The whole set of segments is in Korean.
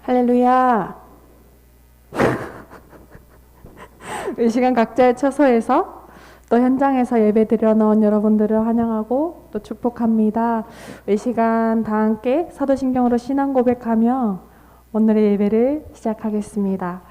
할렐루야. 이 시간 각자의 처소에서 또 현장에서 예배드려 나온 여러분들을 환영하고 또 축복합니다. 이 시간 다 함께 사도신경으로 신앙 고백하며 오늘의 예배를 시작하겠습니다.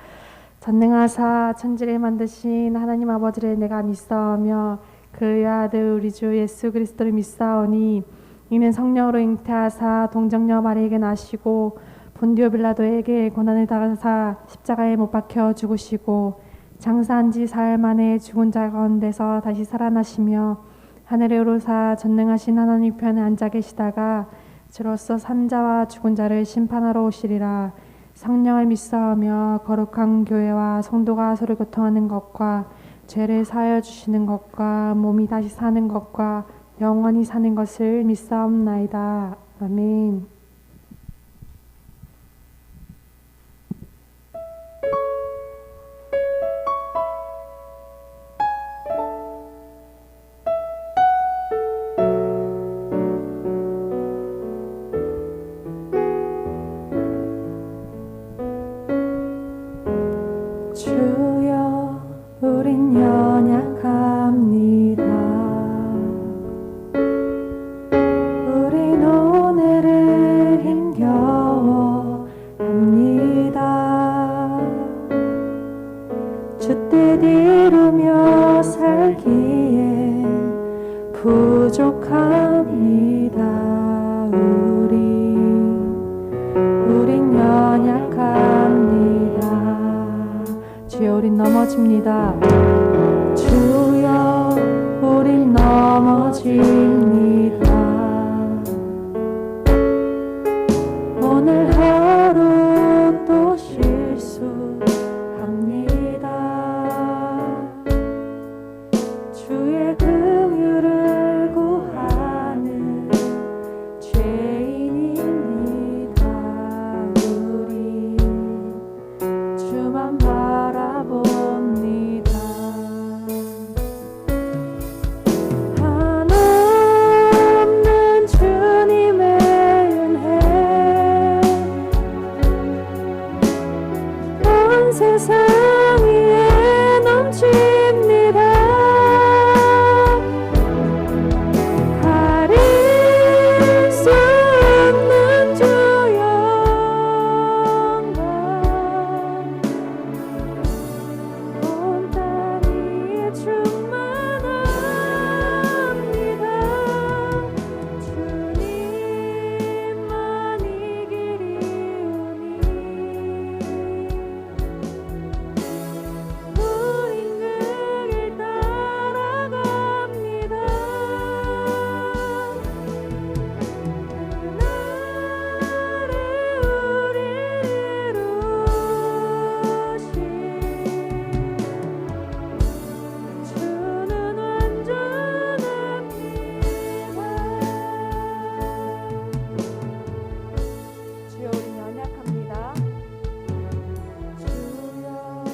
전능하사 천지를 만드신 하나님 아버지를 내가 믿사오며 그의 아들 우리 주 예수 그리스도를 믿사오니 이는 성령으로 잉태하사 동정녀 마리에게 나시고 본디오 빌라도에게 고난을 당하사 십자가에 못 박혀 죽으시고 장사한 지 사흘 만에 죽은 자 가운데서 다시 살아나시며 하늘에 오르사 전능하신 하나님 편에 앉아 계시다가 주로서 산 자와 죽은 자를 심판하러 오시리라. 성령을 믿사오며 거룩한 교회와 성도가 서로 교통하는 것과 죄를 사하여 주시는 것과 몸이 다시 사는 것과 영원히 사는 것을 믿사옵나이다. 아멘. 주여 우린 연약합니다. 우린 오늘을 힘겨워합니다. 주뜻 이루며 살기에 부족합니다. 우린 연약합니다. 주여 우린 넘어집니다. 주여 우린 넘어집니다. 오늘 하루 또 실수합니다. 주의 긍휼을 구하는 죄인입니다. 우리 주만 바라봅니다. 한없는 주님의 은혜 온 세상 위에 넘칩니다. 가릴 수 없는 주 영광 온 땅 위에 충만합니다. 주님만이 길이오니 우린 그 길 따라갑니다. 그날에 우리를 이루신 주는 완전합니다. 주여 우린 연약합니다. 주여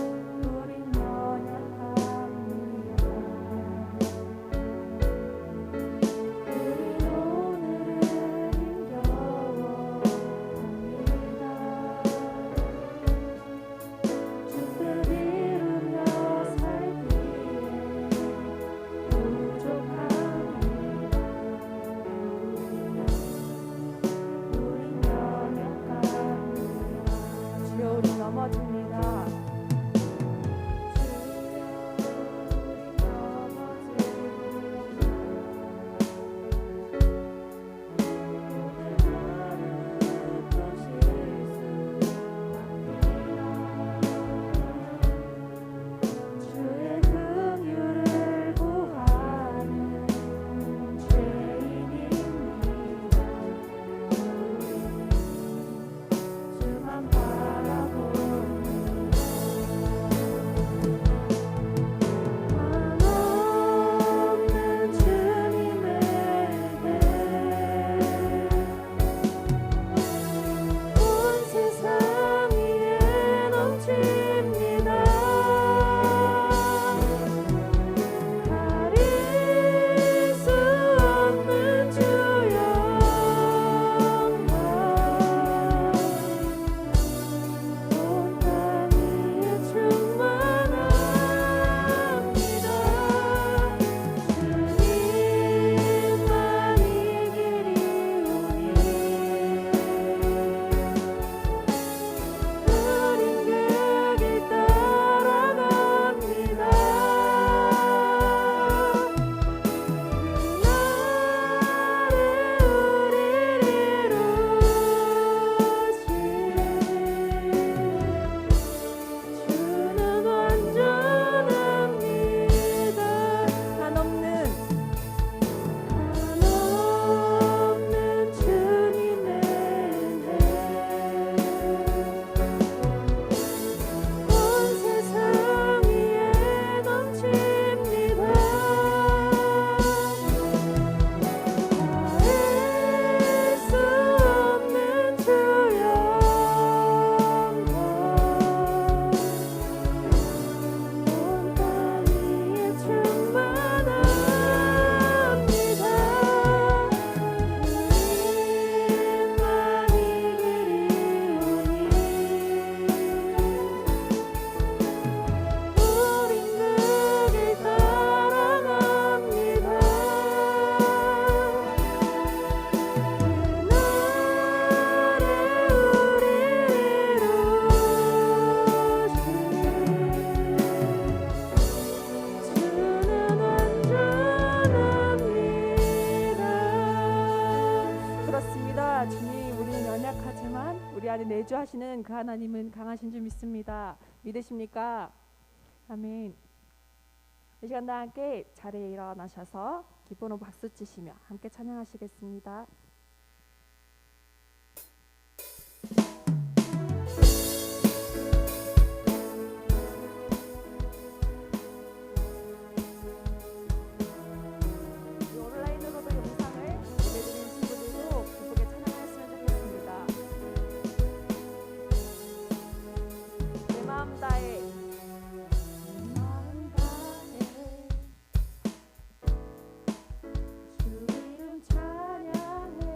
우린 연약합니다. 우린 오늘을 힘겨워합니다. 주뜻 이루며 살기에 부족합니다. 우린 연약합니다. 주여 우린 넘어집니다. 주의 긍휼을 구하는 죄인입니다. 주만 바라봅니다. 내주하시는 그 하나님은 강하신 줄 믿습니다. 믿으십니까? 아멘. 이 시간 다 함께 자리에 일어나셔서 기쁨으로 박수 치시며 함께 찬양하시겠습니다. 온라인으로도 영상을 예배드리는 친구들도 기쁘게 찬양했으면 좋겠습니다. 내 마음 다해 주 이름 찬양해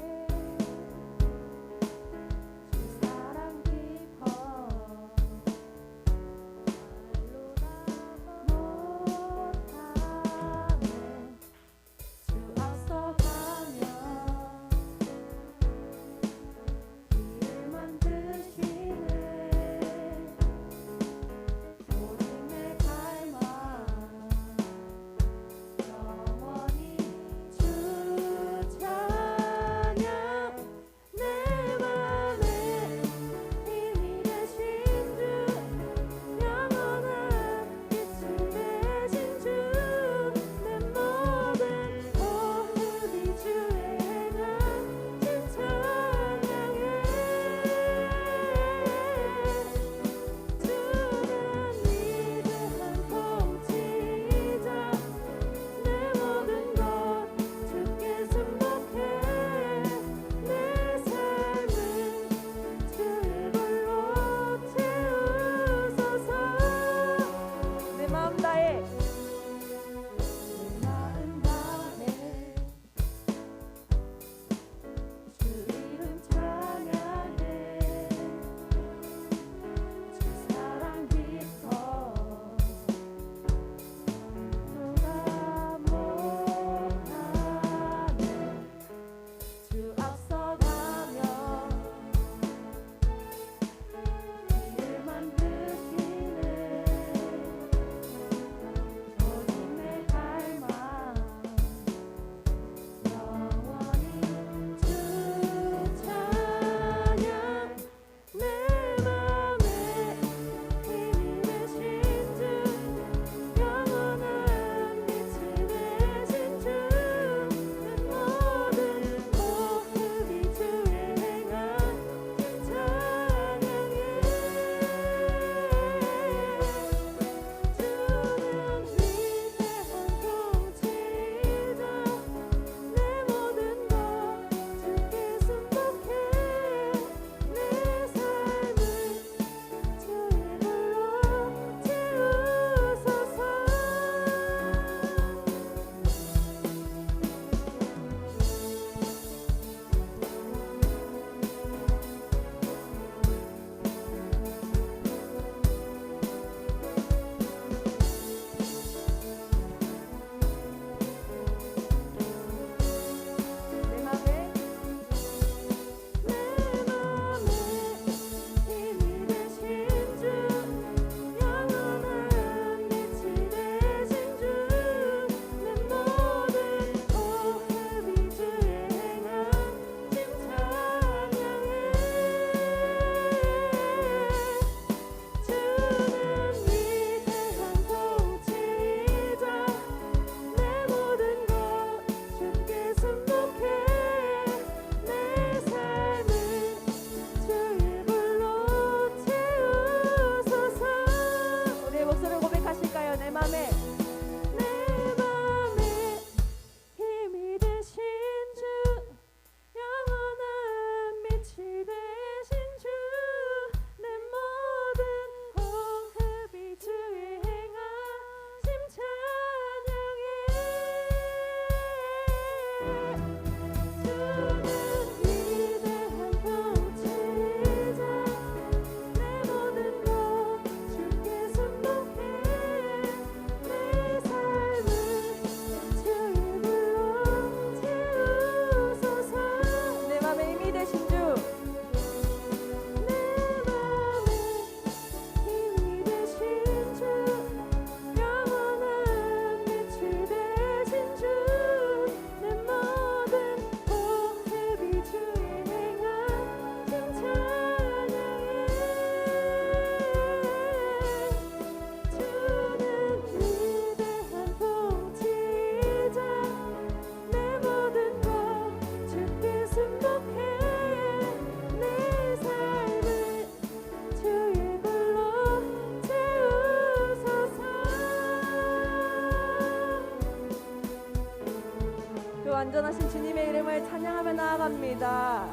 온전하신 주님의 이름을 찬양하며 나아갑니다.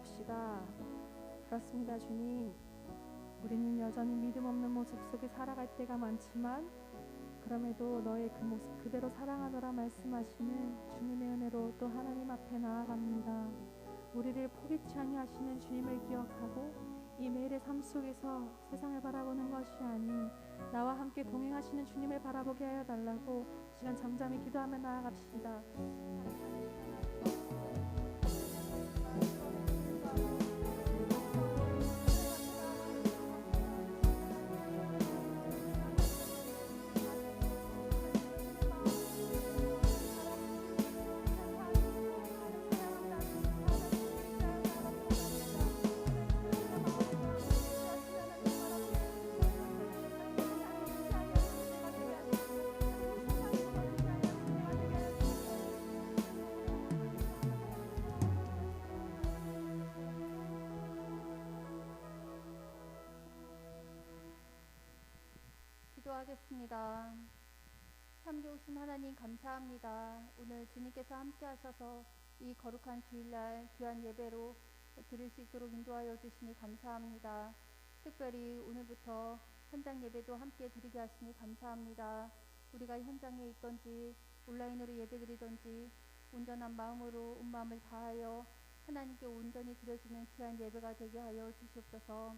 나아갑시다. 그렇습니다, 주님. 우리는 여전히 믿음 없는 모습 속에 살아갈 때가 많지만 그럼에도 너의 그 모습 그대로 사랑하노라 말씀하시는 주님의 은혜로 또 하나님 앞에 나아갑니다. 우리를 포기치 아니하시는 주님을 기억하고 이 매일의 삶 속에서 세상을 바라보는 것이 아닌 나와 함께 동행하시는 주님을 바라보게 하여 달라고 시간 잠잠히 기도하며 나아갑시다. 기도하겠습니다. 참 좋으신 하나님 감사합니다. 오늘 주님께서 함께 하셔서 이 거룩한 주일날 귀한 예배로 드릴 수 있도록 인도하여 주시니 감사합니다. 특별히 오늘부터 현장 예배도 함께 드리게 하시니 감사합니다. 우리가 현장에 있던지 온라인으로 예배드리던지 온전한 마음으로 온 마음을 다하여 하나님께 온전히 드려지는 귀한 예배가 되게 하여 주시옵소서.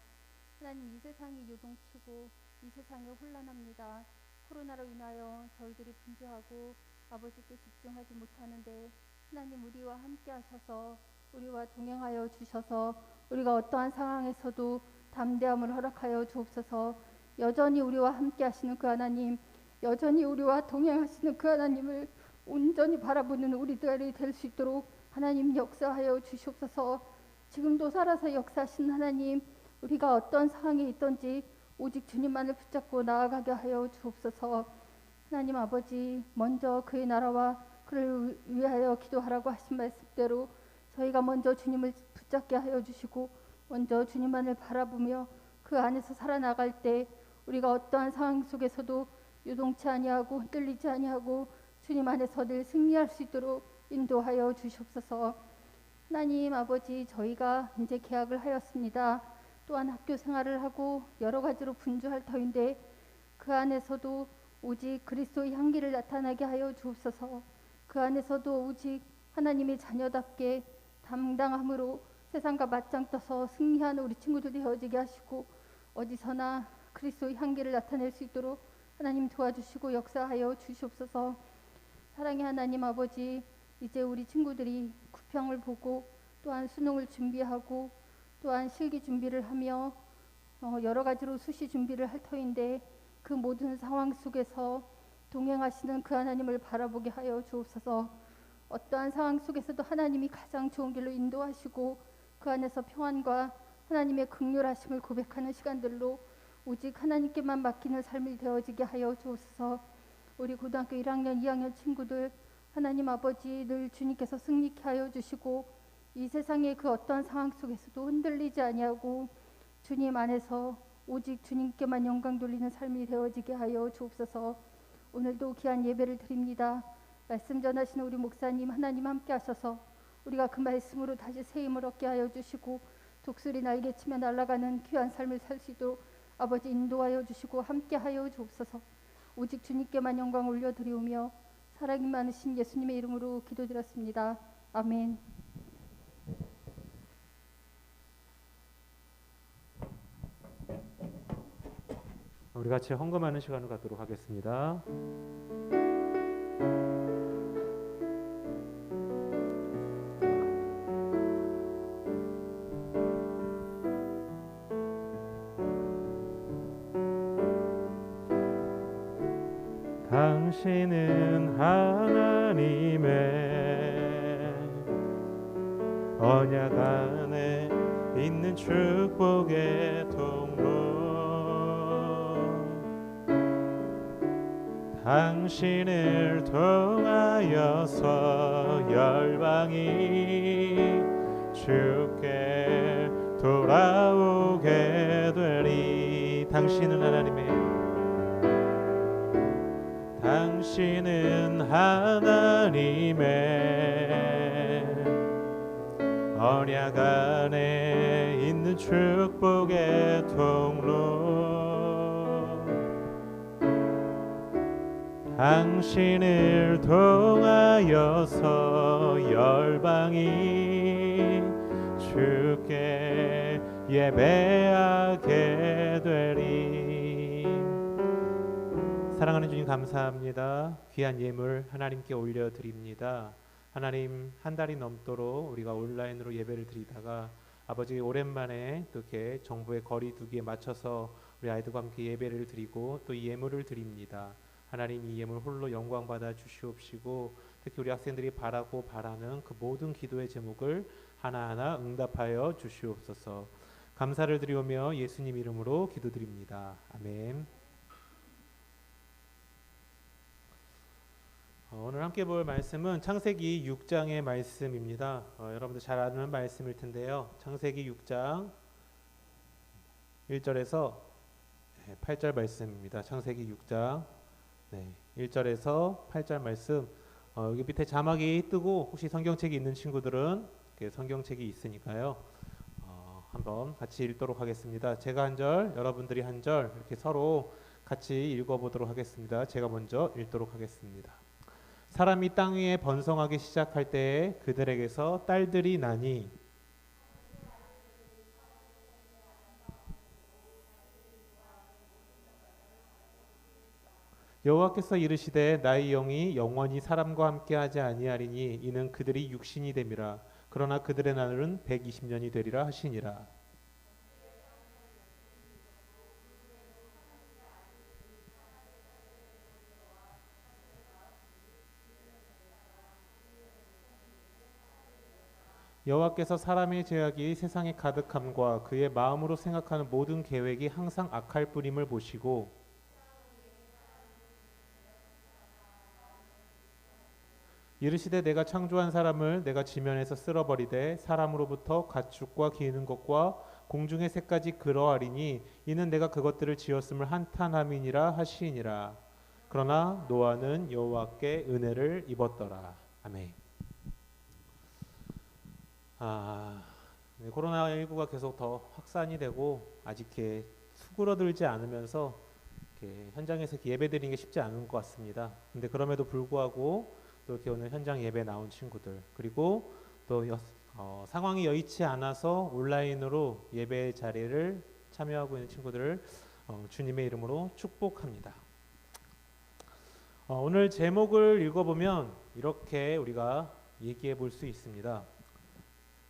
하나님, 이 세상이 요동치고 이 세상이 혼란합니다. 코로나로 인하여 저희들이 분주하고 아버지께 집중하지 못하는데 하나님, 우리와 함께 하셔서 우리와 동행하여 주셔서 우리가 어떠한 상황에서도 담대함을 허락하여 주옵소서. 여전히 우리와 함께 하시는 그 하나님, 여전히 우리와 동행하시는 그 하나님을 온전히 바라보는 우리들이 될 수 있도록 하나님 역사하여 주시옵소서. 지금도 살아서 역사하신 하나님, 우리가 어떤 상황에 있든지 오직 주님만을 붙잡고 나아가게 하여 주옵소서. 하나님 아버지, 먼저 그의 나라와 그를 위하여 기도하라고 하신 말씀대로 저희가 먼저 주님을 붙잡게 하여 주시고 먼저 주님만을 바라보며 그 안에서 살아나갈 때 우리가 어떠한 상황 속에서도 요동치 아니하고 흔들리지 아니하고 주님 안에서 늘 승리할 수 있도록 인도하여 주시옵소서. 하나님 아버지, 저희가 이제 개학을 하였습니다. 또한 학교 생활을 하고 여러 가지로 분주할 터인데 그 안에서도 오직 그리스도의 향기를 나타나게 하여 주옵소서. 그 안에서도 오직 하나님의 자녀답게 당당함으로 세상과 맞짱 떠서 승리하는 우리 친구들 되어지게 하시고 어디서나 그리스도의 향기를 나타낼 수 있도록 하나님 도와주시고 역사하여 주시옵소서. 사랑의 하나님 아버지, 이제 우리 친구들이 구평을 보고 또한 수능을 준비하고 또한 실기 준비를 하며 여러 가지로 수시 준비를 할 터인데 그 모든 상황 속에서 동행하시는 그 하나님을 바라보게 하여 주옵소서. 어떠한 상황 속에서도 하나님이 가장 좋은 길로 인도하시고 그 안에서 평안과 하나님의 긍휼하심을 고백하는 시간들로 오직 하나님께만 맡기는 삶이 되어지게 하여 주옵소서. 우리 고등학교 1학년, 2학년 친구들 하나님 아버지, 늘 주님께서 승리케 하여 주시고 이 세상의 그 어떠한 상황 속에서도 흔들리지 아니하고 주님 안에서 오직 주님께만 영광 돌리는 삶이 되어지게 하여 주옵소서. 오늘도 귀한 예배를 드립니다. 말씀 전하시는 우리 목사님 하나님 함께 하셔서 우리가 그 말씀으로 다시 새 힘을 얻게 하여 주시고 독수리 날개치며 날아가는 귀한 삶을 살 수 있도록 아버지 인도하여 주시고 함께 하여 주옵소서. 오직 주님께만 영광 올려드리오며 사랑이 많으신 예수님의 이름으로 기도드렸습니다. 아멘. 우리 같이 헌금하는 시간을 갖도록 하겠습니다. 당신은 하나님의 언약 안에 있는 축복의 통로, 당신을 통하여서 열방이 주께 돌아오게 되리. 당신은 하나님의 언약 안에 있는 축복의 통로 당신을 통하여서 열방이 주께 예배하게 되리. 사랑하는 주님 감사합니다. 귀한 예물 하나님께 올려드립니다. 하나님, 한 달이 넘도록 우리가 온라인으로 예배를 드리다가 아버지 오랜만에 이렇게 정부의 거리두기에 맞춰서 우리 아이들과 함께 예배를 드리고 또 이 예물을 드립니다. 하나님, 이 예물 홀로 영광 받아 주시옵시고 특히 우리 학생들이 바라고 바라는 그 모든 기도의 제목을 하나하나 응답하여 주시옵소서. 감사를 드리오며 예수님 이름으로 기도드립니다. 아멘. 오늘 함께 볼 말씀은 창세기 6장의 말씀입니다. 여러분들 잘 아는 말씀일 텐데요. 창세기 6장 1절에서 8절 말씀입니다. 창세기 6장 1절에서 8절 말씀. 여기 밑에 자막이 뜨고 혹시 성경책이 있는 친구들은 성경책이 있으니까요. 한번 같이 읽도록 하겠습니다. 제가 한 절, 여러분들이 한 절 이렇게 서로 같이 읽어보도록 하겠습니다. 제가 먼저 읽도록 하겠습니다. 사람이 땅 위에 번성하기 시작할 때에 그들에게서 딸들이 나니 여호와께서 이르시되 나의 영이 영원히 사람과 함께 하지 아니하리니 이는 그들이 육신이 됨이라. 그러나 그들의 날은 120년이 되리라 하시니라. 여호와께서 사람의 죄악이 세상에 가득함과 그의 마음으로 생각하는 모든 계획이 항상 악할 뿐임을 보시고 이르시되 내가 창조한 사람을 내가 지면에서 쓸어버리되 사람으로부터 가축과 기는 것과 공중의 새까지 그러하리니 이는 내가 그것들을 지었음을 한탄함이니라 하시니라. 그러나 노아는 여호와께 은혜를 입었더라. 아멘. 코로나19가 계속 더 확산이 되고 아직 이렇게 수그러들지 않으면서 이렇게 현장에서 이렇게 예배드리는 게 쉽지 않은 것 같습니다. 근데 그럼에도 불구하고 또 이렇게 오늘 현장 예배 나온 친구들 그리고 또 상황이 여의치 않아서 온라인으로 예배 자리를 참여하고 있는 친구들을 주님의 이름으로 축복합니다. 오늘 제목을 읽어보면 이렇게 우리가 얘기해 볼 수 있습니다.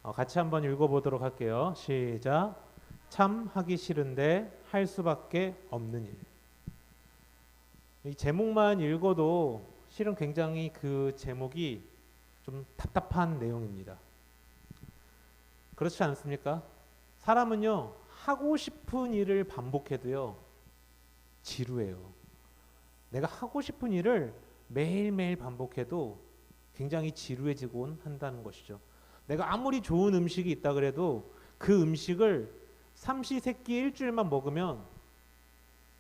같이 한번 읽어보도록 할게요. 시작. 참 하기 싫은데 할 수밖에 없는 일. 이 제목만 읽어도 실은 굉장히 그 제목이 좀 답답한 내용입니다. 그렇지 않습니까? 사람은요 하고 싶은 일을 반복해도요 지루해요. 내가 하고 싶은 일을 매일매일 반복해도 굉장히 지루해지곤 한다는 것이죠. 내가 아무리 좋은 음식이 있다 그래도 그 음식을 삼시세끼 일주일만 먹으면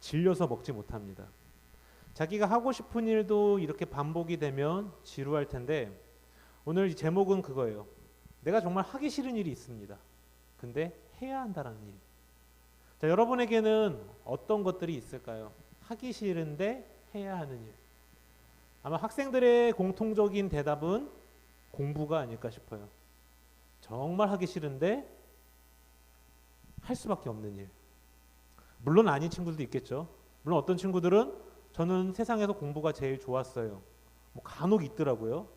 질려서 먹지 못합니다. 자기가 하고 싶은 일도 이렇게 반복이 되면 지루할 텐데 오늘 이 제목은 그거예요. 내가 정말 하기 싫은 일이 있습니다. 근데 해야 한다는 일. 자, 여러분에게는 어떤 것들이 있을까요? 하기 싫은데 해야 하는 일. 아마 학생들의 공통적인 대답은 공부가 아닐까 싶어요. 정말 하기 싫은데 할 수밖에 없는 일. 물론 아닌 친구들도 있겠죠. 물론 어떤 친구들은 저는 세상에서 공부가 제일 좋았어요. 뭐 간혹 있더라고요.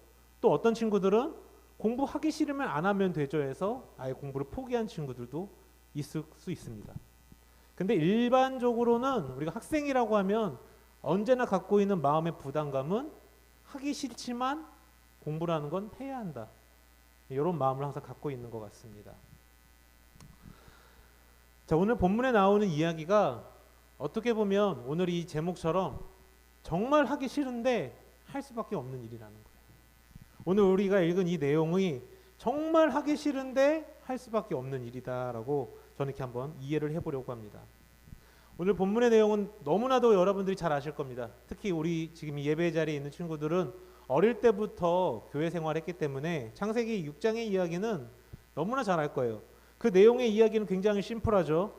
또 어떤 친구들은 공부하기 싫으면 안 하면 되죠 해서 아예 공부를 포기한 친구들도 있을 수 있습니다. 근데 일반적으로는 우리가 학생이라고 하면 언제나 갖고 있는 마음의 부담감은 하기 싫지만 공부라는 건 해야 한다. 이런 마음을 항상 갖고 있는 것 같습니다. 자, 오늘 본문에 나오는 이야기가 어떻게 보면 오늘 이 제목처럼 정말 하기 싫은데 할 수밖에 없는 일이라는 거예요. 오늘 우리가 읽은 이 내용이 정말 하기 싫은데 할 수밖에 없는 일이다라고 저는 이렇게 한번 이해를 해보려고 합니다. 오늘 본문의 내용은 너무나도 여러분들이 잘 아실 겁니다. 특히 우리 지금 예배 자리에 있는 친구들은 어릴 때부터 교회 생활했기 때문에 창세기 6장의 이야기는 너무나 잘 알 거예요. 그 내용의 이야기는 굉장히 심플하죠.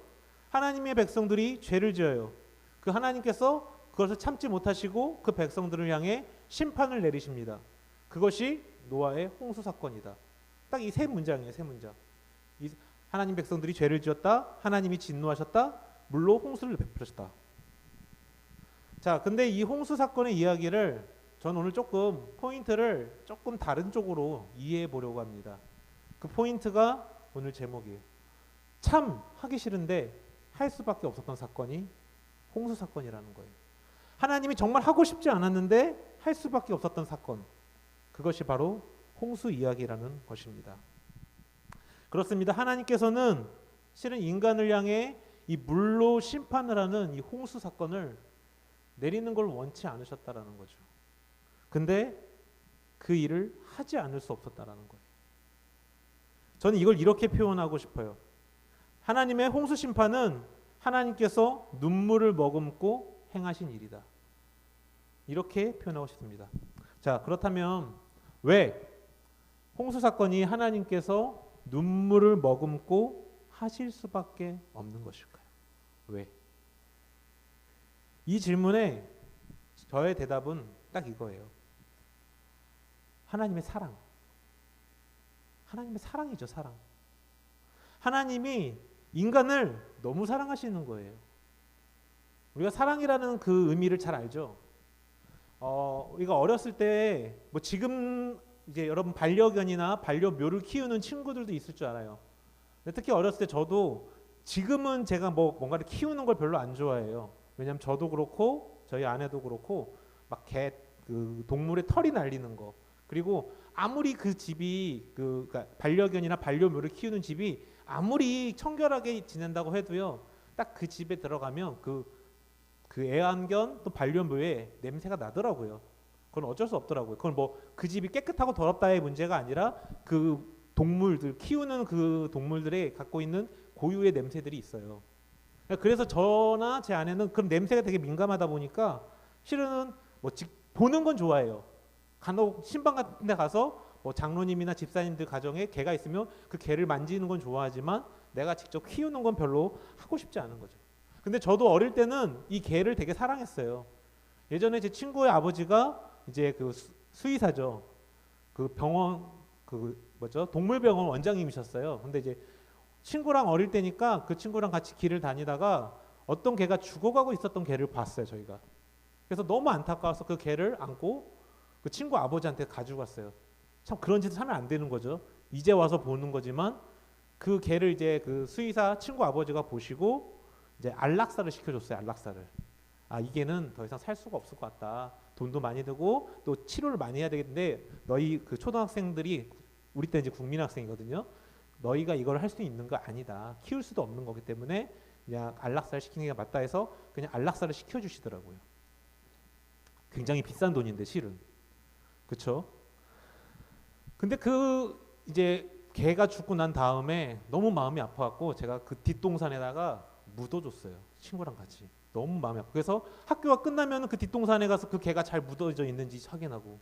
하나님의 백성들이 죄를 지어요. 그 하나님께서 그것을 참지 못하시고 그 백성들을 향해 심판을 내리십니다. 그것이 노아의 홍수 사건이다. 딱 이 세 문장이에요. 세 문장. 하나님 백성들이 죄를 지었다. 하나님이 진노하셨다. 물로 홍수를 베풀으셨다. 자, 근데 이 홍수 사건의 이야기를 저는 오늘 조금 포인트를 조금 다른 쪽으로 이해해 보려고 합니다. 그 포인트가 오늘 제목이에요. 참 하기 싫은데 할 수밖에 없었던 사건이 홍수 사건이라는 거예요. 하나님이 정말 하고 싶지 않았는데 할 수밖에 없었던 사건. 그것이 바로 홍수 이야기라는 것입니다. 그렇습니다. 하나님께서는 실은 인간을 향해 이 물로 심판을 하는 이 홍수 사건을 내리는 걸 원치 않으셨다라는 거죠. 근데 그 일을 하지 않을 수 없었다라는 거예요. 저는 이걸 이렇게 표현하고 싶어요. 하나님의 홍수 심판은 하나님께서 눈물을 머금고 행하신 일이다. 이렇게 표현하고 싶습니다. 자, 그렇다면 왜 홍수 사건이 하나님께서 눈물을 머금고 하실 수밖에 없는 것일까요? 왜? 이 질문에 저의 대답은 딱 이거예요. 하나님의 사랑. 하나님의 사랑이죠, 사랑. 하나님이 인간을 너무 사랑하시는 거예요. 우리가 사랑이라는 그 의미를 잘 알죠. 우리가 어렸을 때 뭐 지금 이제 여러분 반려견이나 반려묘를 키우는 친구들도 있을 줄 알아요. 근데 특히 어렸을 때 저도 지금은 제가 뭐 뭔가를 키우는 걸 별로 안 좋아해요. 왜냐하면 저도 그렇고 저희 아내도 그렇고 막 그 동물의 털이 날리는 거, 그리고 아무리 그 집이 그러니까 반려견이나 반려묘를 키우는 집이 아무리 청결하게 지낸다고 해도요, 딱 그 집에 들어가면 그 애완견 또 반려묘의 냄새가 나더라고요. 그건 어쩔 수 없더라고요. 그건 뭐 그 집이 깨끗하고 더럽다의 문제가 아니라 그 동물들 키우는 그 동물들이 갖고 있는 고유의 냄새들이 있어요. 그래서 저나 제 아내는 그런 냄새가 되게 민감하다 보니까 실은 뭐 보는 건 좋아해요. 간혹 신방 같은 데 가서 뭐 장로님이나 집사님들 가정에 개가 있으면 그 개를 만지는 건 좋아하지만 내가 직접 키우는 건 별로 하고 싶지 않은 거죠. 근데 저도 어릴 때는 이 개를 되게 사랑했어요. 예전에 제 친구의 아버지가 이제 그 수의사죠. 그 병원 동물병원 원장님이셨어요. 근데 이제 친구랑 어릴 때니까 그 친구랑 같이 길을 다니다가 어떤 개가 죽어가고 있었던 개를 봤어요, 저희가. 그래서 너무 안타까워서 그 개를 안고 그 친구 아버지한테 가지고 갔어요. 참 그런 짓을 하면 안 되는 거죠. 이제 와서 보는 거지만 그 개를 이제 그 수의사 친구 아버지가 보시고 이제 안락사를 시켜줬어요. 안락사를. 아, 이 개는 더 이상 살 수가 없을 것 같다. 돈도 많이 들고 또 치료를 많이 해야 되겠는데 너희 그 초등학생들이, 우리 때 이제 국민학생이거든요. 너희가 이걸 할 수 있는 거 아니다. 키울 수도 없는 거기 때문에 그냥 안락사를 시키는 게 맞다 해서 그냥 안락사를 시켜주시더라고요. 굉장히 비싼 돈인데 실은. 그렇죠? 근데 그 이제 개가 죽고 난 다음에 너무 마음이 아파갖고 제가 그 뒷동산에다가 묻어줬어요. 친구랑 같이. 너무 마음이 아파. 그래서 학교가 끝나면 그 뒷동산에 가서 그 개가 잘 묻어져 있는지 확인하고,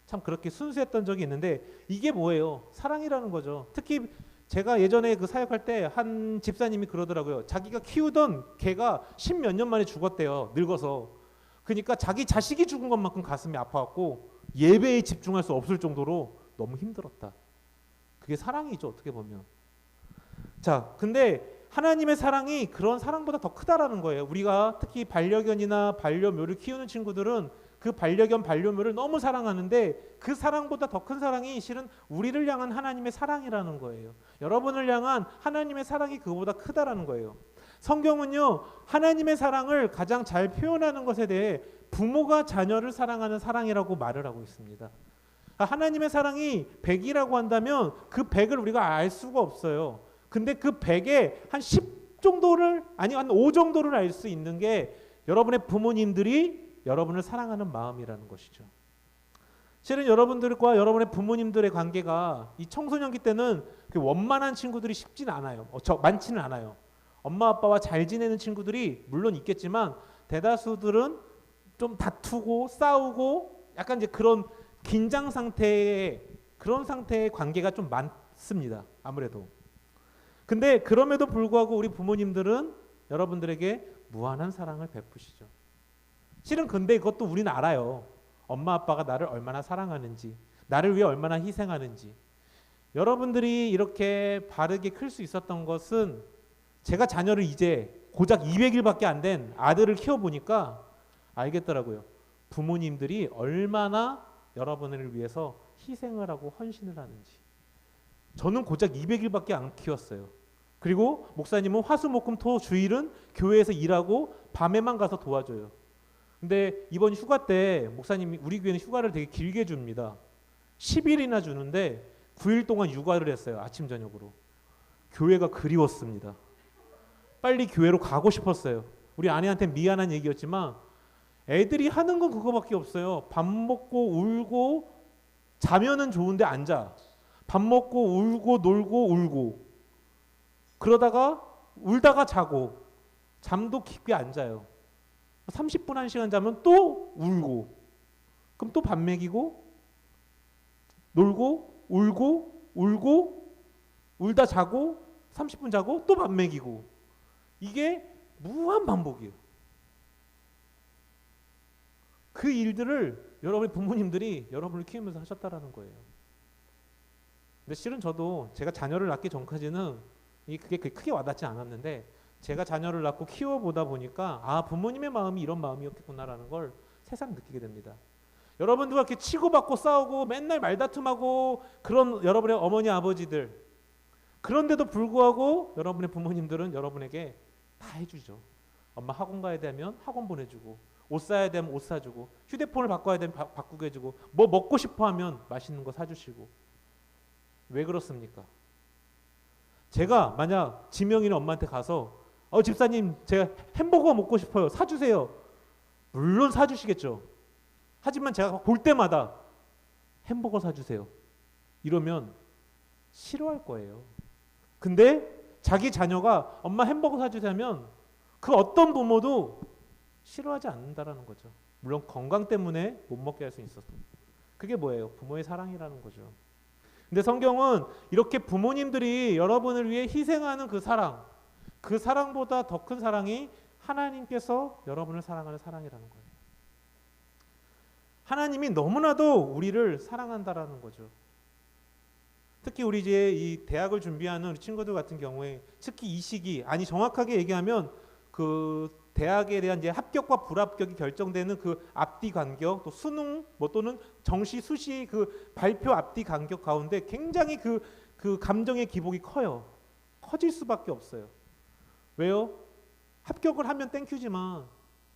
참 그렇게 순수했던 적이 있는데 이게 뭐예요? 사랑이라는 거죠. 특히 제가 예전에 그 사역할 때 한 집사님이 그러더라고요. 자기가 키우던 개가 10몇 년 만에 죽었대요. 늙어서. 그러니까 자기 자식이 죽은 것만큼 가슴이 아파갖고 예배에 집중할 수 없을 정도로 너무 힘들었다. 그게 사랑이죠, 어떻게 보면. 자, 근데 하나님의 사랑이 그런 사랑보다 더 크다라는 거예요. 우리가 특히 반려견이나 반려묘를 키우는 친구들은 그 반려견, 반려묘를 너무 사랑하는데 그 사랑보다 더 큰 사랑이 실은 우리를 향한 하나님의 사랑이라는 거예요. 여러분을 향한 하나님의 사랑이 그거보다 크다라는 거예요. 성경은요, 하나님의 사랑을 가장 잘 표현하는 것에 대해 부모가 자녀를 사랑하는 사랑이라고 말을 하고 있습니다. 하나님의 사랑이 100이라고 한다면 그 100을 우리가 알 수가 없어요. 근데 그 100에 한 10 정도를, 아니 한 5 정도를 알 수 있는 게 여러분의 부모님들이 여러분을 사랑하는 마음이라는 것이죠. 실은 여러분들과 여러분의 부모님들의 관계가 이 청소년기 때는 원만한 친구들이 쉽진 않아요. 많지는 않아요. 엄마 아빠와 잘 지내는 친구들이 물론 있겠지만 대다수들은 좀 다투고 싸우고 약간 이제 그런 긴장 상태의 그런 상태의 관계가 좀 많습니다. 아무래도. 근데 그럼에도 불구하고 우리 부모님들은 여러분들에게 무한한 사랑을 베푸시죠. 실은 근데 이것도 우리는 알아요. 엄마 아빠가 나를 얼마나 사랑하는지, 나를 위해 얼마나 희생하는지. 여러분들이 이렇게 바르게 클 수 있었던 것은 제가 자녀를 이제 고작 200일밖에 안 된 아들을 키워보니까 알겠더라고요. 부모님들이 얼마나 여러분을 위해서 희생을 하고 헌신을 하는지. 저는 고작 200일밖에 안 키웠어요. 그리고 목사님은 화수목금토 주일은 교회에서 일하고 밤에만 가서 도와줘요. 근데 이번 휴가 때 목사님이 우리 교회는 휴가를 되게 길게 줍니다. 10일이나 주는데 9일 동안 육아를 했어요. 아침 저녁으로. 교회가 그리웠습니다. 빨리 교회로 가고 싶었어요. 우리 아내한테 미안한 얘기였지만 애들이 하는 건 그거밖에 없어요. 밥 먹고 울고 자면은 좋은데 안 자. 밥 먹고 울고 놀고 울고 그러다가 울다가 자고 잠도 깊게 안 자요. 30분 1시간 자면 또 울고 그럼 또 밥 먹이고 놀고 울고 울고 울다 자고 30분 자고 또 밥 먹이고 이게 무한 반복이에요. 그 일들을 여러분의 부모님들이 여러분을 키우면서 하셨다라는 거예요. 근데 실은 저도 제가 자녀를 낳기 전까지는 그게 크게 와닿지 않았는데 제가 자녀를 낳고 키워보다 보니까 아 부모님의 마음이 이런 마음이었겠구나라는 걸 새삼 느끼게 됩니다. 여러분들과 이렇게 치고받고 싸우고 맨날 말다툼하고 그런 여러분의 어머니 아버지들 그런데도 불구하고 여러분의 부모님들은 여러분에게 다 해주죠. 엄마 학원 가야 되면 학원 보내주고 옷 사야 되면 옷 사주고 휴대폰을 바꿔야 되면 바꾸게 해주고 뭐 먹고 싶어 하면 맛있는 거 사주시고 왜 그렇습니까? 제가 만약 지명이는 엄마한테 가서 집사님 제가 햄버거 먹고 싶어요. 사주세요. 물론 사주시겠죠. 하지만 제가 볼 때마다 햄버거 사주세요. 이러면 싫어할 거예요. 근데 자기 자녀가 엄마 햄버거 사주자면 그 어떤 부모도 싫어하지 않는다라는 거죠. 물론 건강 때문에 못 먹게 할 수 있어서. 그게 뭐예요? 부모의 사랑이라는 거죠. 근데 성경은 이렇게 부모님들이 여러분을 위해 희생하는 그 사랑보다 더 큰 사랑이 하나님께서 여러분을 사랑하는 사랑이라는 거예요. 하나님이 너무나도 우리를 사랑한다라는 거죠. 특히 우리 이제 이 대학을 준비하는 우리 친구들 같은 경우에 특히 이 시기 정확하게 얘기하면 그 대학에 대한 이제 합격과 불합격이 결정되는 그 앞뒤 간격 또 수능 또는 정시 수시 그 발표 앞뒤 간격 가운데 굉장히 그 감정의 기복이 커요. 커질 수밖에 없어요. 왜요? 합격을 하면 땡큐지만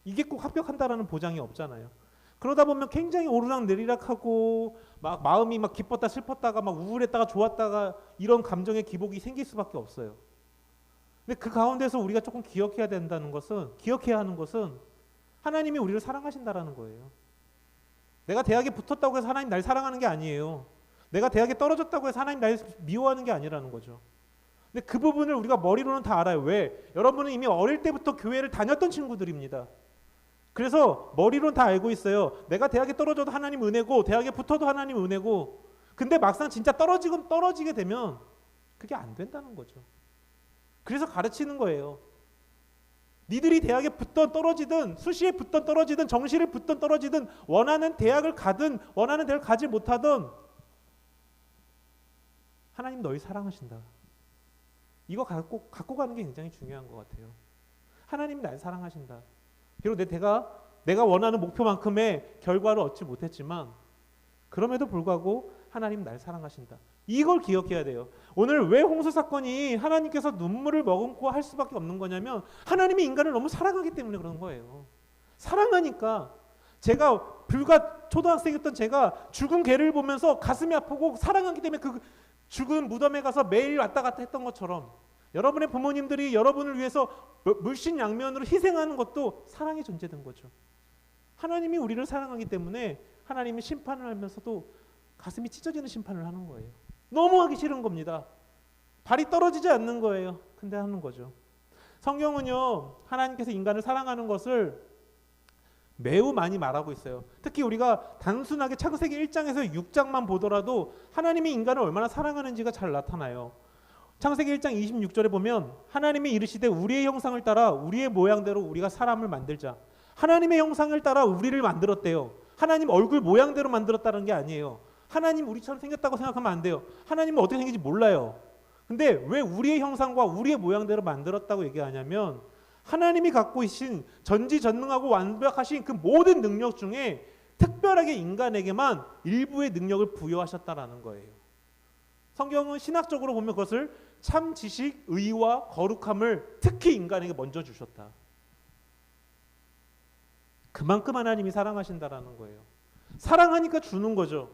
이게 꼭 합격한다라는 보장이 없잖아요. 그러다 보면 굉장히 오르락 내리락하고 막 마음이 막 기뻤다 슬펐다가 막 우울했다가 좋았다가 이런 감정의 기복이 생길 수밖에 없어요. 근데 그 가운데서 우리가 조금 기억해야 하는 것은 하나님이 우리를 사랑하신다라는 거예요. 내가 대학에 붙었다고 해서 하나님 날 사랑하는 게 아니에요. 내가 대학에 떨어졌다고 해서 하나님 날 미워하는 게 아니라는 거죠. 근데 그 부분을 우리가 머리로는 다 알아요. 왜? 여러분은 이미 어릴 때부터 교회를 다녔던 친구들입니다. 그래서 머리로는 다 알고 있어요. 내가 대학에 떨어져도 하나님 은혜고 대학에 붙어도 하나님 은혜고 근데 막상 진짜 떨어지게 되면 그게 안 된다는 거죠. 그래서 가르치는 거예요. 니들이 대학에 붙던 떨어지든 수시에 붙던 떨어지든 정시를 붙던 떨어지든 원하는 대학을 가든 원하는 대학을 가지 못하든 하나님 너희 사랑하신다. 이거 갖고 가는 게 굉장히 중요한 것 같아요. 하나님이 날 사랑하신다. 비록 내가 원하는 목표만큼의 결과를 얻지 못했지만 그럼에도 불구하고 하나님 날 사랑하신다. 이걸 기억해야 돼요. 오늘 왜 홍수 사건이 하나님께서 눈물을 머금고 할 수밖에 없는 거냐면 하나님이 인간을 너무 사랑하기 때문에 그런 거예요. 사랑하니까 제가 불과 초등학생이었던 제가 죽은 개를 보면서 가슴이 아프고 사랑하기 때문에 그 죽은 무덤에 가서 매일 왔다 갔다 했던 것처럼 여러분의 부모님들이 여러분을 위해서 물신양면으로 희생하는 것도 사랑이 존재된 거죠. 하나님이 우리를 사랑하기 때문에 하나님이 심판을 하면서도 가슴이 찢어지는 심판을 하는 거예요. 너무 하기 싫은 겁니다. 발이 떨어지지 않는 거예요. 근데 하는 거죠. 성경은요, 하나님께서 인간을 사랑하는 것을 매우 많이 말하고 있어요. 특히 우리가 단순하게 창세기 1장에서 6장만 보더라도 하나님이 인간을 얼마나 사랑하는지가 잘 나타나요. 창세기 1장 26절에 보면 하나님이 이르시되 우리의 형상을 따라 우리의 모양대로 우리가 사람을 만들자. 하나님의 형상을 따라 우리를 만들었대요. 하나님 얼굴 모양대로 만들었다는 게 아니에요. 하나님 우리처럼 생겼다고 생각하면 안 돼요. 하나님은 어떻게 생긴지 몰라요. 근데 왜 우리의 형상과 우리의 모양대로 만들었다고 얘기하냐면 하나님이 갖고 계신 전지전능하고 완벽하신 그 모든 능력 중에 특별하게 인간에게만 일부의 능력을 부여하셨다라는 거예요. 성경은 신학적으로 보면 그것을 참 지식, 의와 거룩함을 특히 인간에게 먼저 주셨다. 그만큼 하나님이 사랑하신다라는 거예요. 사랑하니까 주는 거죠.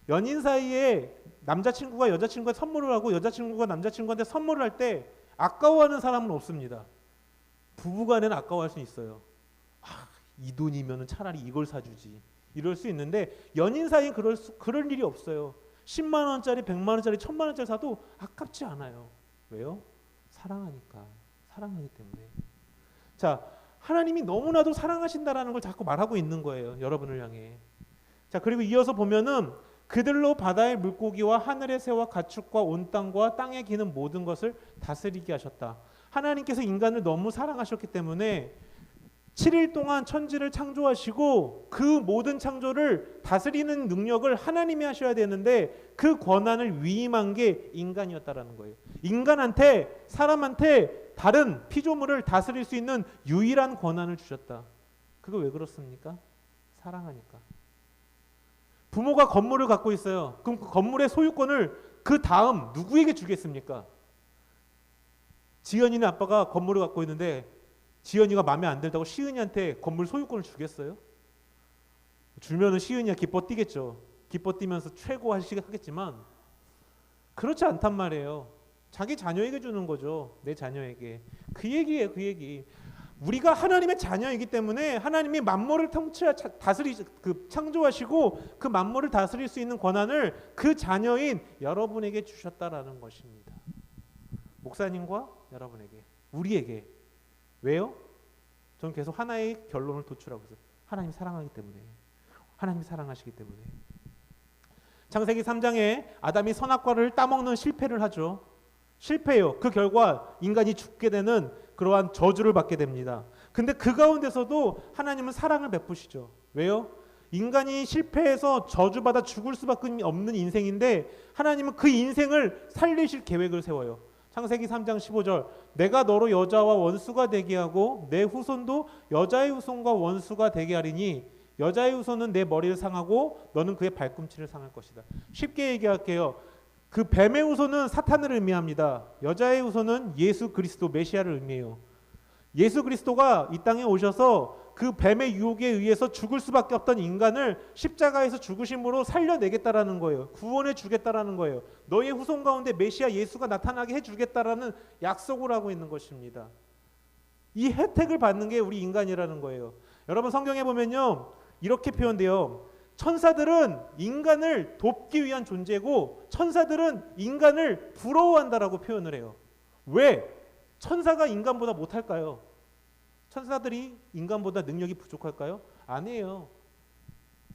연인 사이에 남자친구가 여자친구한테 선물을 하고 여자친구가 남자친구한테 선물을 할 때 아까워하는 사람은 없습니다. 부부간에는 아까워할 수 있어요. 이 돈이면 차라리 이걸 사주지. 이럴 수 있는데 연인 사이엔 그럴 일이 없어요. 10만 원짜리, 100만 원짜리, 1000만 원짜리 사도 아깝지 않아요. 왜요? 사랑하니까. 사랑하기 때문에. 자, 하나님이 너무나도 사랑하신다라는 걸 자꾸 말하고 있는 거예요. 여러분을 향해. 자, 그리고 이어서 보면은 그들로 바다의 물고기와 하늘의 새와 가축과 온 땅과 땅에 기는 모든 것을 다스리게 하셨다. 하나님께서 인간을 너무 사랑하셨기 때문에 7일 동안 천지를 창조하시고 그 모든 창조를 다스리는 능력을 하나님이 하셔야 되는데 그 권한을 위임한 게 인간이었다라는 거예요. 인간한테, 사람한테 다른 피조물을 다스릴 수 있는 유일한 권한을 주셨다. 그거 왜 그렇습니까? 사랑하니까. 부모가 건물을 갖고 있어요. 그럼 그 건물의 소유권을 그 다음 누구에게 주겠습니까? 지연이네 아빠가 건물을 갖고 있는데 지연이가 마음에 안 들다고 시은이한테 건물 소유권을 주겠어요? 주면은 시은이가 기뻐 뛰겠죠. 기뻐 뛰면서 최고 하겠지만 그렇지 않단 말이에요. 자기 자녀에게 주는 거죠. 내 자녀에게. 그 얘기예요. 그 얘기. 우리가 하나님의 자녀이기 때문에 하나님이 만물을 창조하시고 그 만물을 다스릴 수 있는 권한을 그 자녀인 여러분에게 주셨다라는 것입니다. 목사님과 여러분에게, 우리에게. 왜요? 저는 계속 하나의 결론을 도출하고 있어요. 하나님 사랑하기 때문에. 하나님 사랑하시기 때문에. 창세기 3장에 아담이 선악과를 따먹는 실패를 하죠. 실패해요. 그 결과 인간이 죽게 되는 그러한 저주를 받게 됩니다. 근데 그 가운데서도 하나님은 사랑을 베푸시죠. 왜요? 인간이 실패해서 저주받아 죽을 수밖에 없는 인생인데 하나님은 그 인생을 살리실 계획을 세워요. 창세기 3장 15절 내가 너로 여자와 원수가 되게 하고 내 후손도 여자의 후손과 원수가 되게 하리니 여자의 후손은 내 머리를 상하고 너는 그의 발꿈치를 상할 것이다. 쉽게 얘기할게요. 그 뱀의 후손은 사탄을 의미합니다. 여자의 후손은 예수 그리스도 메시아를 의미해요. 예수 그리스도가 이 땅에 오셔서 그 뱀의 유혹에 의해서 죽을 수밖에 없던 인간을 십자가에서 죽으심으로 살려내겠다라는 거예요. 구원해 주겠다라는 거예요. 너의 후손 가운데 메시아 예수가 나타나게 해주겠다라는 약속을 하고 있는 것입니다. 이 혜택을 받는 게 우리 인간이라는 거예요. 여러분 성경에 보면요 이렇게 표현돼요. 천사들은 인간을 돕기 위한 존재고 천사들은 인간을 부러워한다라고 표현을 해요. 왜? 천사가 인간보다 못할까요? 천사들이 인간보다 능력이 부족할까요? 아니에요.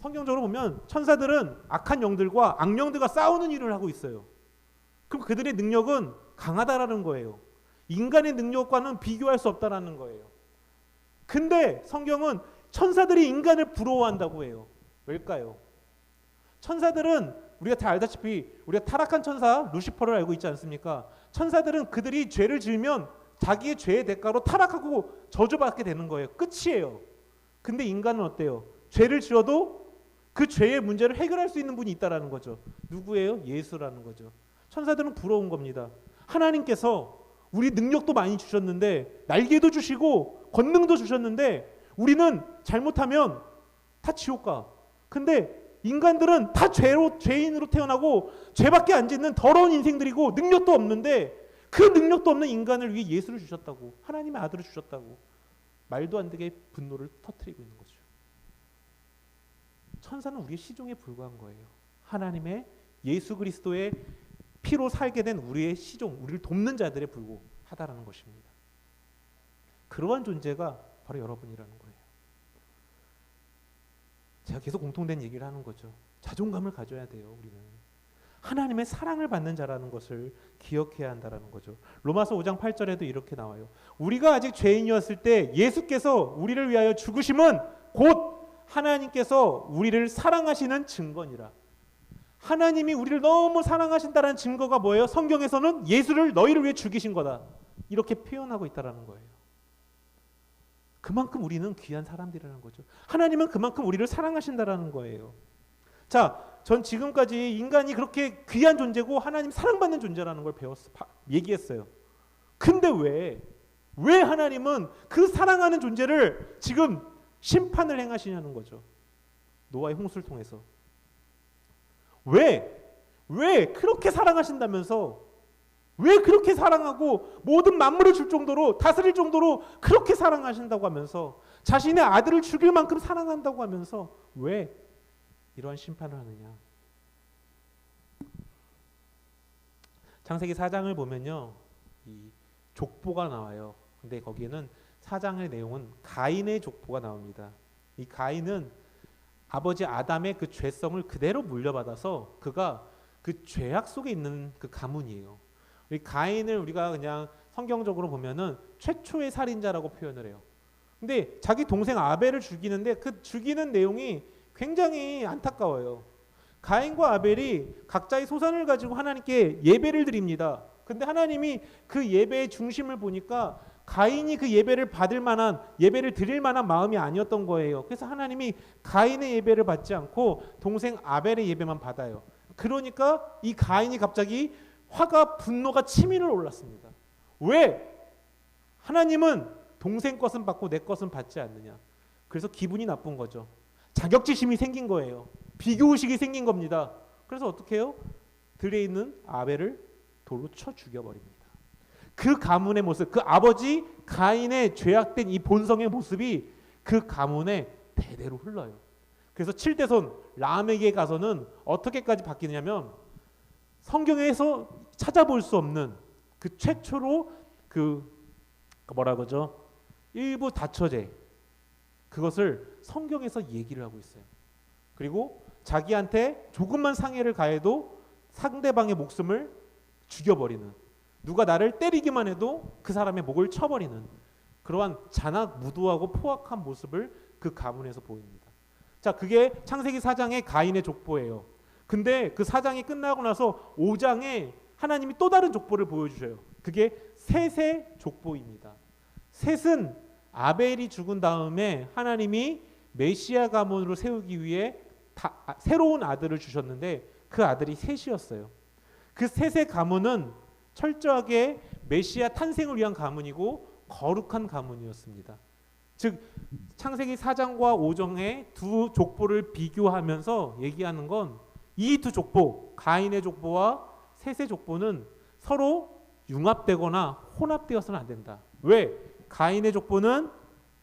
성경적으로 보면 천사들은 악한 영들과 악령들과 싸우는 일을 하고 있어요. 그럼 그들의 능력은 강하다라는 거예요. 인간의 능력과는 비교할 수 없다라는 거예요. 근데 성경은 천사들이 인간을 부러워한다고 해요. 왜일까요? 천사들은 우리가 다 알다시피 우리가 타락한 천사 루시퍼를 알고 있지 않습니까? 천사들은 그들이 죄를 지으면 자기의 죄의 대가로 타락하고 저주받게 되는 거예요. 끝이에요. 근데 인간은 어때요? 죄를 지어도 그 죄의 문제를 해결할 수 있는 분이 있다라는 거죠. 누구예요? 예수라는 거죠. 천사들은 부러운 겁니다. 하나님께서 우리 능력도 많이 주셨는데 날개도 주시고 권능도 주셨는데 우리는 잘못하면 다 지옥 가. 근데 인간들은 다 죄인으로 태어나고 죄밖에 안 짓는 더러운 인생들이고 능력도 없는데 그 능력도 없는 인간을 위해 예수를 주셨다고. 하나님의 아들을 주셨다고. 말도 안 되게 분노를 터뜨리고 있는 거죠. 천사는 우리의 시종에 불과한 거예요. 하나님의 예수 그리스도의 피로 살게 된 우리의 시종, 우리를 돕는 자들에 불과하다라는 것입니다. 그러한 존재가 바로 여러분이라는 거예요. 제가 계속 공통된 얘기를 하는 거죠. 자존감을 가져야 돼요. 우리는 하나님의 사랑을 받는 자라는 것을 기억해야 한다라는 거죠. 로마서 5장 8절에도 이렇게 나와요. 우리가 아직 죄인이었을 때 예수께서 우리를 위하여 죽으심은 곧 하나님께서 우리를 사랑하시는 증거니라. 하나님이 우리를 너무 사랑하신다는 증거가 뭐예요? 성경에서는 예수를 너희를 위해 죽이신 거다. 이렇게 표현하고 있다라는 거예요. 그만큼 우리는 귀한 사람들이라는 거죠. 하나님은 그만큼 우리를 사랑하신다라는 거예요. 자, 전 지금까지 인간이 그렇게 귀한 존재고 하나님 사랑받는 존재라는 걸 얘기했어요. 근데 왜 하나님은 그 사랑하는 존재를 지금 심판을 행하시냐는 거죠. 노아의 홍수를 통해서. 왜 그렇게 사랑하신다면서 왜 그렇게 사랑하고 모든 만물을 줄 정도로 다스릴 정도로 그렇게 사랑하신다고 하면서 자신의 아들을 죽일 만큼 사랑한다고 하면서 왜 이러한 심판을 하느냐. 창세기 4장을 보면요, 이 족보가 나와요. 근데 거기에는 4장의 내용은 가인의 족보가 나옵니다. 이 가인은 아버지 아담의 그 죄성을 그대로 물려받아서 그가 그 죄악 속에 있는 그 가문이에요. 우리 가인을 우리가 그냥 성경적으로 보면은 최초의 살인자라고 표현을 해요. 근데 자기 동생 아벨을 죽이는데 그 죽이는 내용이 굉장히 안타까워요. 가인과 아벨이 각자의 소산을 가지고 하나님께 예배를 드립니다. 근데 하나님이 그 예배의 중심을 보니까 가인이 그 예배를 드릴 만한 마음이 아니었던 거예요. 그래서 하나님이 가인의 예배를 받지 않고 동생 아벨의 예배만 받아요. 그러니까 이 가인이 갑자기 분노가 치밀어 올랐습니다. 왜? 하나님은 동생 것은 받고 내 것은 받지 않느냐. 그래서 기분이 나쁜 거죠. 자격지심이 생긴 거예요. 비교의식이 생긴 겁니다. 그래서 어떻게 해요? 들에 있는 아벨을 돌로 쳐 죽여버립니다. 그 가문의 모습, 그 아버지 가인의 죄악된 이 본성의 모습이 그 가문에 대대로 흘러요. 그래서 7대손 람에게 가서는 어떻게까지 바뀌느냐면 성경에서 찾아볼 수 없는 그 최초로 일부 다처제, 그것을 성경에서 얘기를 하고 있어요. 그리고 자기한테 조금만 상해를 가해도 상대방의 목숨을 죽여버리는, 누가 나를 때리기만 해도 그 사람의 목을 쳐버리는 그러한 잔악무도하고 포악한 모습을 그 가문에서 보입니다. 자, 그게 창세기 4장의 가인의 족보예요. 근데 그 4장이 끝나고 나서 5장에 하나님이 또 다른 족보를 보여주셔요. 그게 셋의 족보입니다. 셋은 아벨이 죽은 다음에 하나님이 메시아 가문으로 세우기 위해 새로운 아들을 주셨는데 그 아들이 셋이었어요. 그 셋의 가문은 철저하게 메시아 탄생을 위한 가문이고 거룩한 가문이었습니다. 즉 창세기 4장과 5장의 두 족보를 비교하면서 얘기하는 건 이 두 족보, 가인의 족보와 셋의 족보는 서로 융합되거나 혼합되어서는 안 된다. 왜? 가인의 족보는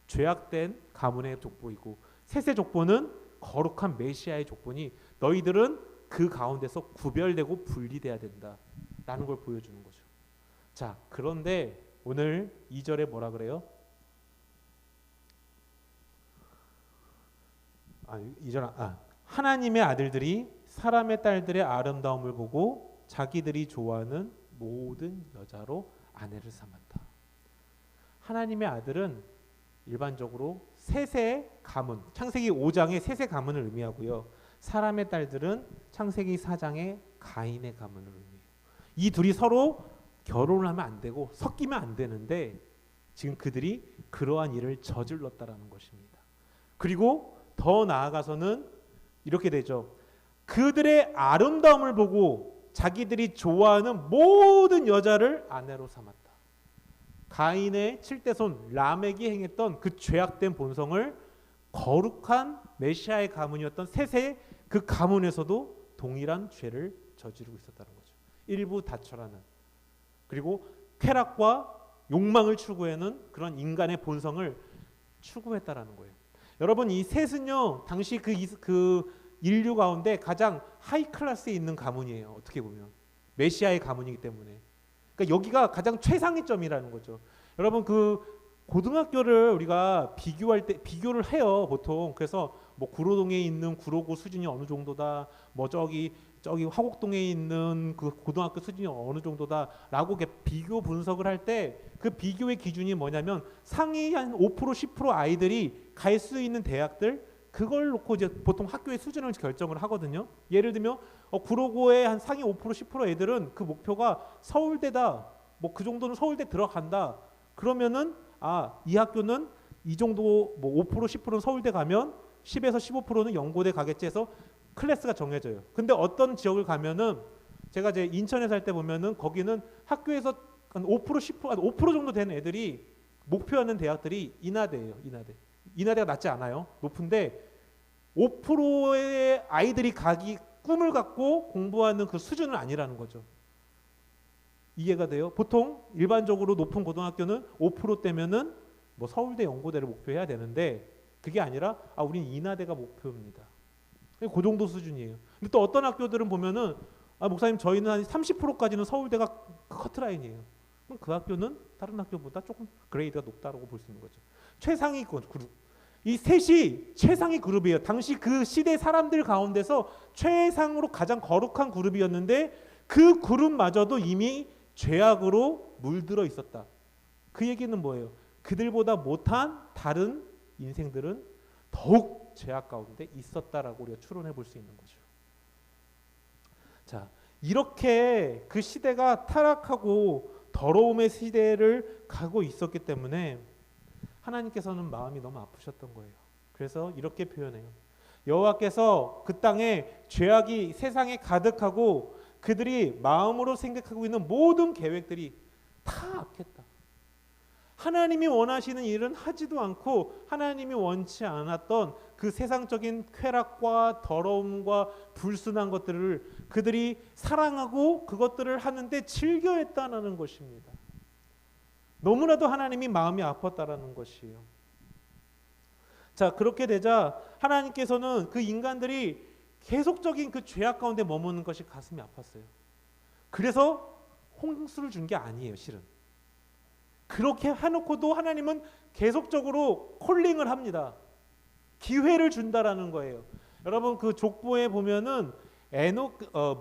죄악된 가문의 족보이고 셋의 족보는 거룩한 메시아의 족보니 너희들은 그 가운데서 구별되고 분리돼야 된다라는 걸 보여주는 거죠. 자, 그런데 오늘 2절에 뭐라 그래요? 2절 하나님의 아들들이 사람의 딸들의 아름다움을 보고 자기들이 좋아하는 모든 여자로 아내를 삼았다. 하나님의 아들은 일반적으로 셋의 가문, 창세기 5장의 셋의 가문을 의미하고요. 사람의 딸들은 창세기 4장의 가인의 가문을 의미해요. 이 둘이 서로 결혼을 하면 안 되고 섞이면 안 되는데 지금 그들이 그러한 일을 저질렀다라는 것입니다. 그리고 더 나아가서는 이렇게 되죠. 그들의 아름다움을 보고 자기들이 좋아하는 모든 여자를 아내로 삼았다. 가인의 7대손 람에게 행했던 그 죄악된 본성을 거룩한 메시아의 가문이었던 셋의 그 가문에서도 동일한 죄를 저지르고 있었다는 거죠. 일부 다처라는, 그리고 쾌락과 욕망을 추구하는 그런 인간의 본성을 추구했다라는 거예요. 여러분, 이 셋은요 당시 그 인류 가운데 가장 하이 클래스에 있는 가문이에요. 어떻게 보면 메시아의 가문이기 때문에. 그러니까 여기가 가장 최상위 점이라는 거죠. 여러분, 그 고등학교를 우리가 비교를 해요 보통. 그래서 뭐 구로동에 있는 구로고 수준이 어느 정도다, 뭐 저기 저기 화곡동에 있는 그 고등학교 수준이 어느 정도다라고 이렇게 비교 분석을 할 때 그 비교의 기준이 뭐냐면 상위 한 5% 10% 아이들이 갈 수 있는 대학들 그걸 놓고 이제 보통 학교의 수준을 결정을 하거든요. 예를 들면 구로고의 한 상위 5% 10% 애들은 그 목표가 서울대다. 뭐 그 정도는 서울대 들어간다. 그러면은 이 학교는 이 정도 뭐 5% 10%는 서울대 가면 10에서 15%는 연고대 가겠지 해서 클래스가 정해져요. 근데 어떤 지역을 가면은 제가 이제 인천에 살 때 보면은 거기는 학교에서 한 5% 10% 한 5% 정도 되는 애들이 목표하는 대학들이 인하대예요. 인하대가 낮지 않아요. 높은데 5%의 아이들이 가기 꿈을 갖고 공부하는 그 수준은 아니라는 거죠. 이해가 돼요? 보통 일반적으로 높은 고등학교는 5%대면은 뭐 서울대, 연고대를 목표해야 되는데 그게 아니라 우린 인하대가 목표입니다. 그 정도 수준이에요. 근데 또 어떤 학교들은 보면은 목사님 저희는 한 30%까지는 서울대가 커트라인이에요. 그럼 그 학교는 다른 학교보다 조금 그레이드가 높다라고 볼 수 있는 거죠. 최상위 그룹. 이 셋이 최상위 그룹이에요. 당시 그 시대 사람들 가운데서 최상으로 가장 거룩한 그룹이었는데 그 그룹마저도 이미 죄악으로 물들어 있었다. 그 얘기는 뭐예요? 그들보다 못한 다른 인생들은 더욱 죄악 가운데 있었다라고 우리가 추론해 볼 수 있는 거죠. 자, 이렇게 그 시대가 타락하고 더러움의 시대를 가고 있었기 때문에 하나님께서는 마음이 너무 아프셨던 거예요. 그래서 이렇게 표현해요. 여호와께서 그 땅에 죄악이 세상에 가득하고 그들이 마음으로 생각하고 있는 모든 계획들이 다 악했다. 하나님이 원하시는 일은 하지도 않고 하나님이 원치 않았던 그 세상적인 쾌락과 더러움과 불순한 것들을 그들이 사랑하고 그것들을 하는데 즐겨했다는 것입니다. 너무나도 하나님이 마음이 아팠다라는 것이에요. 자, 그렇게 되자 하나님께서는 그 인간들이 계속적인 그 죄악 가운데 머무는 것이 가슴이 아팠어요. 그래서 홍수를 준 게 아니에요, 실은. 그렇게 해놓고도 하나님은 계속적으로 콜링을 합니다. 기회를 준다라는 거예요. 여러분 그 족보에 보면은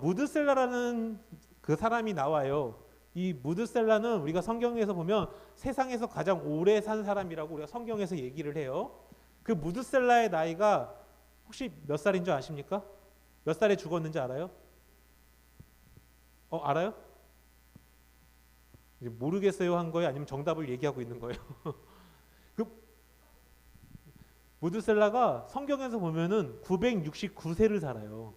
무드셀라라는 그 사람이 나와요. 이 무드셀라는 우리가 성경에서 보면 세상에서 가장 오래 산 사람이라고 우리가 성경에서 얘기를 해요. 그 무드셀라의 나이가 혹시 몇 살인 줄 아십니까? 몇 살에 죽었는지 알아요? 알아요? 모르겠어요 한 거예요? 아니면 정답을 얘기하고 있는 거예요? 그 무드셀라가 성경에서 보면은 969세를 살아요.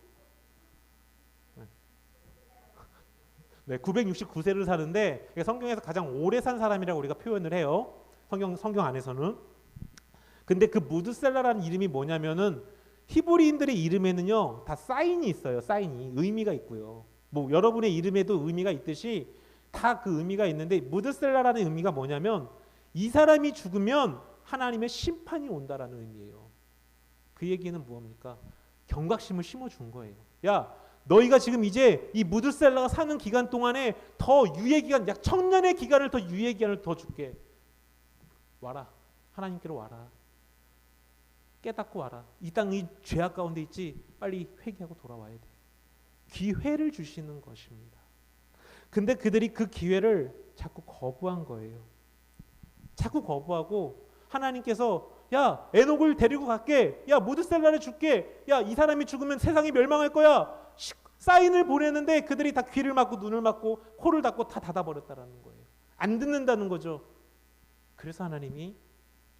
네, 969세를 사는데 성경에서 가장 오래 산 사람이라고 우리가 표현을 해요. 성경 안에서는. 근데 그 무드셀라라는 이름이 뭐냐면은 히브리인들의 이름에는요 다 사인이 있어요. 사인이 의미가 있고요. 뭐 여러분의 이름에도 의미가 있듯이 다 그 의미가 있는데 무드셀라라는 의미가 뭐냐면 이 사람이 죽으면 하나님의 심판이 온다라는 의미예요. 그 얘기는 무엇입니까? 경각심을 심어준 거예요. 야, 너희가 지금 이제 이 무드셀라가 사는 기간 동안에 더 유예 기간, 약 1000년의 기간을 더 유예 기간을 더 줄게. 와라. 하나님께로 와라. 깨닫고 와라. 이 땅이 죄악 가운데 있지. 빨리 회개하고 돌아와야 돼. 기회를 주시는 것입니다. 근데 그들이 그 기회를 자꾸 거부한 거예요. 자꾸 거부하고 하나님께서 야, 에녹을 데리고 갈게. 야, 무드셀라를 줄게. 야, 이 사람이 죽으면 세상이 멸망할 거야. 사인을 보내는데 그들이 다 귀를 막고 눈을 막고 코를 닫고 다 닫아버렸다라는 거예요. 안 듣는다는 거죠. 그래서 하나님이